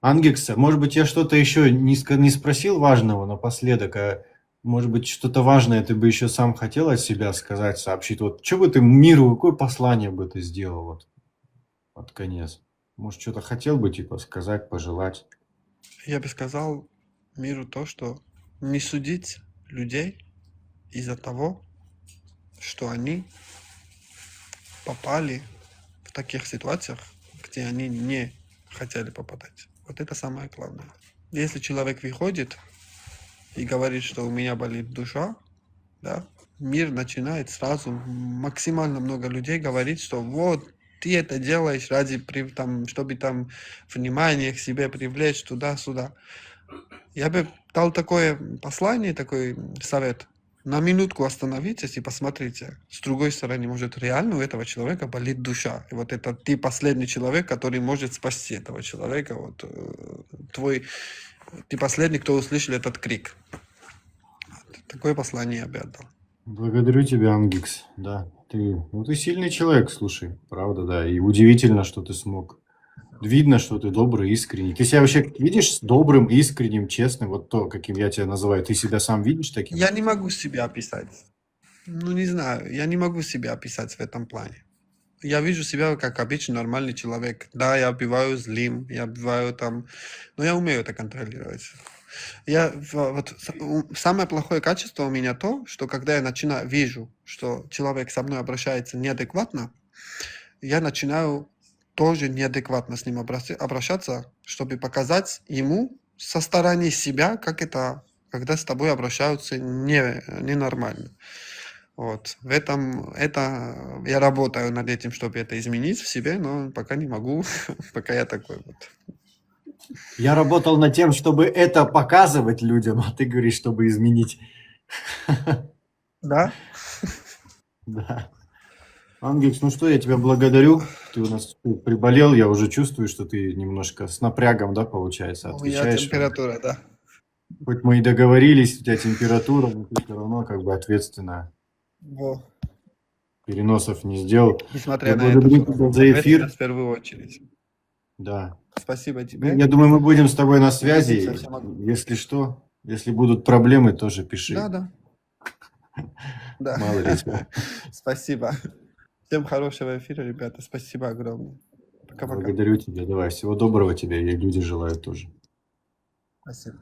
Ангекса, может быть, я что-то еще не спросил важного напоследок, а может быть, что-то важное ты бы еще сам хотел от себя сказать, сообщить. Вот что бы ты миру, какое послание бы ты сделал вот под конец? Может, что-то хотел бы типа сказать, пожелать?
Я бы сказал миру то, что не судить людей из-за того, что они попали в таких ситуациях, где они не хотели попадать. Вот это самое главное. Если человек выходит и говорит, что у меня болит душа, да, мир начинает сразу максимально много людей говорить, что вот ты это делаешь ради, там, чтобы там внимание к себе привлечь туда-сюда. Я бы дал такое послание, такой совет. На минутку остановитесь и посмотрите. С другой стороны, может, реально у этого человека болит душа. И вот это ты последний человек, который может спасти этого человека. Вот ты последний, кто услышал этот крик. Такое послание я бы отдал.
Благодарю тебя, Ангикс. Да, ты сильный человек, слушай, правда, да. И удивительно, что ты смог. Видно, что ты добрый, искренний. Ты себя вообще видишь добрым, искренним, честным? Вот то, каким я тебя называю. Ты себя сам видишь таким?
Я не могу себя описать. Не знаю, я не могу себя описать в этом плане. Я вижу себя как обычный нормальный человек. Да, я бываю злым, я бываю там, но я умею это контролировать. Самое плохое качество у меня то, что когда я вижу, что человек со мной обращается неадекватно, я начинаю тоже неадекватно с ним обращаться, чтобы показать ему со стороны себя, как это, когда с тобой обращаются ненормально. Вот. Я работаю над этим, чтобы это изменить в себе, но пока не могу, пока я такой вот.
Я работал над тем, чтобы это показывать людям, а ты говоришь, чтобы изменить.
Да?
Да. Ангельс, ну что, я тебя благодарю. Ты у нас приболел, я уже чувствую, что ты немножко с напрягом, да, получается,
У меня
отвечаешь.
температура, да.
Хоть мы и договорились, у тебя температура, но ты все равно как бы ответственно
Во.
переносов не сделал.
Несмотря
Я
на это,
благодарю
все
тебя
равно.
за эфир.
Ответственность в первую очередь.
Да.
Спасибо
Ну,
тебе.
я думаю, мы будем с тобой на связи.
Увидимся всем.
Если что, если будут проблемы, тоже пиши.
Да, да. Да.
Мало ли что.
Спасибо. Всем хорошего эфира, ребята. Спасибо огромное. Пока-пока.
Благодарю тебя. Давай, всего доброго тебе, и люди желают тоже.
Спасибо.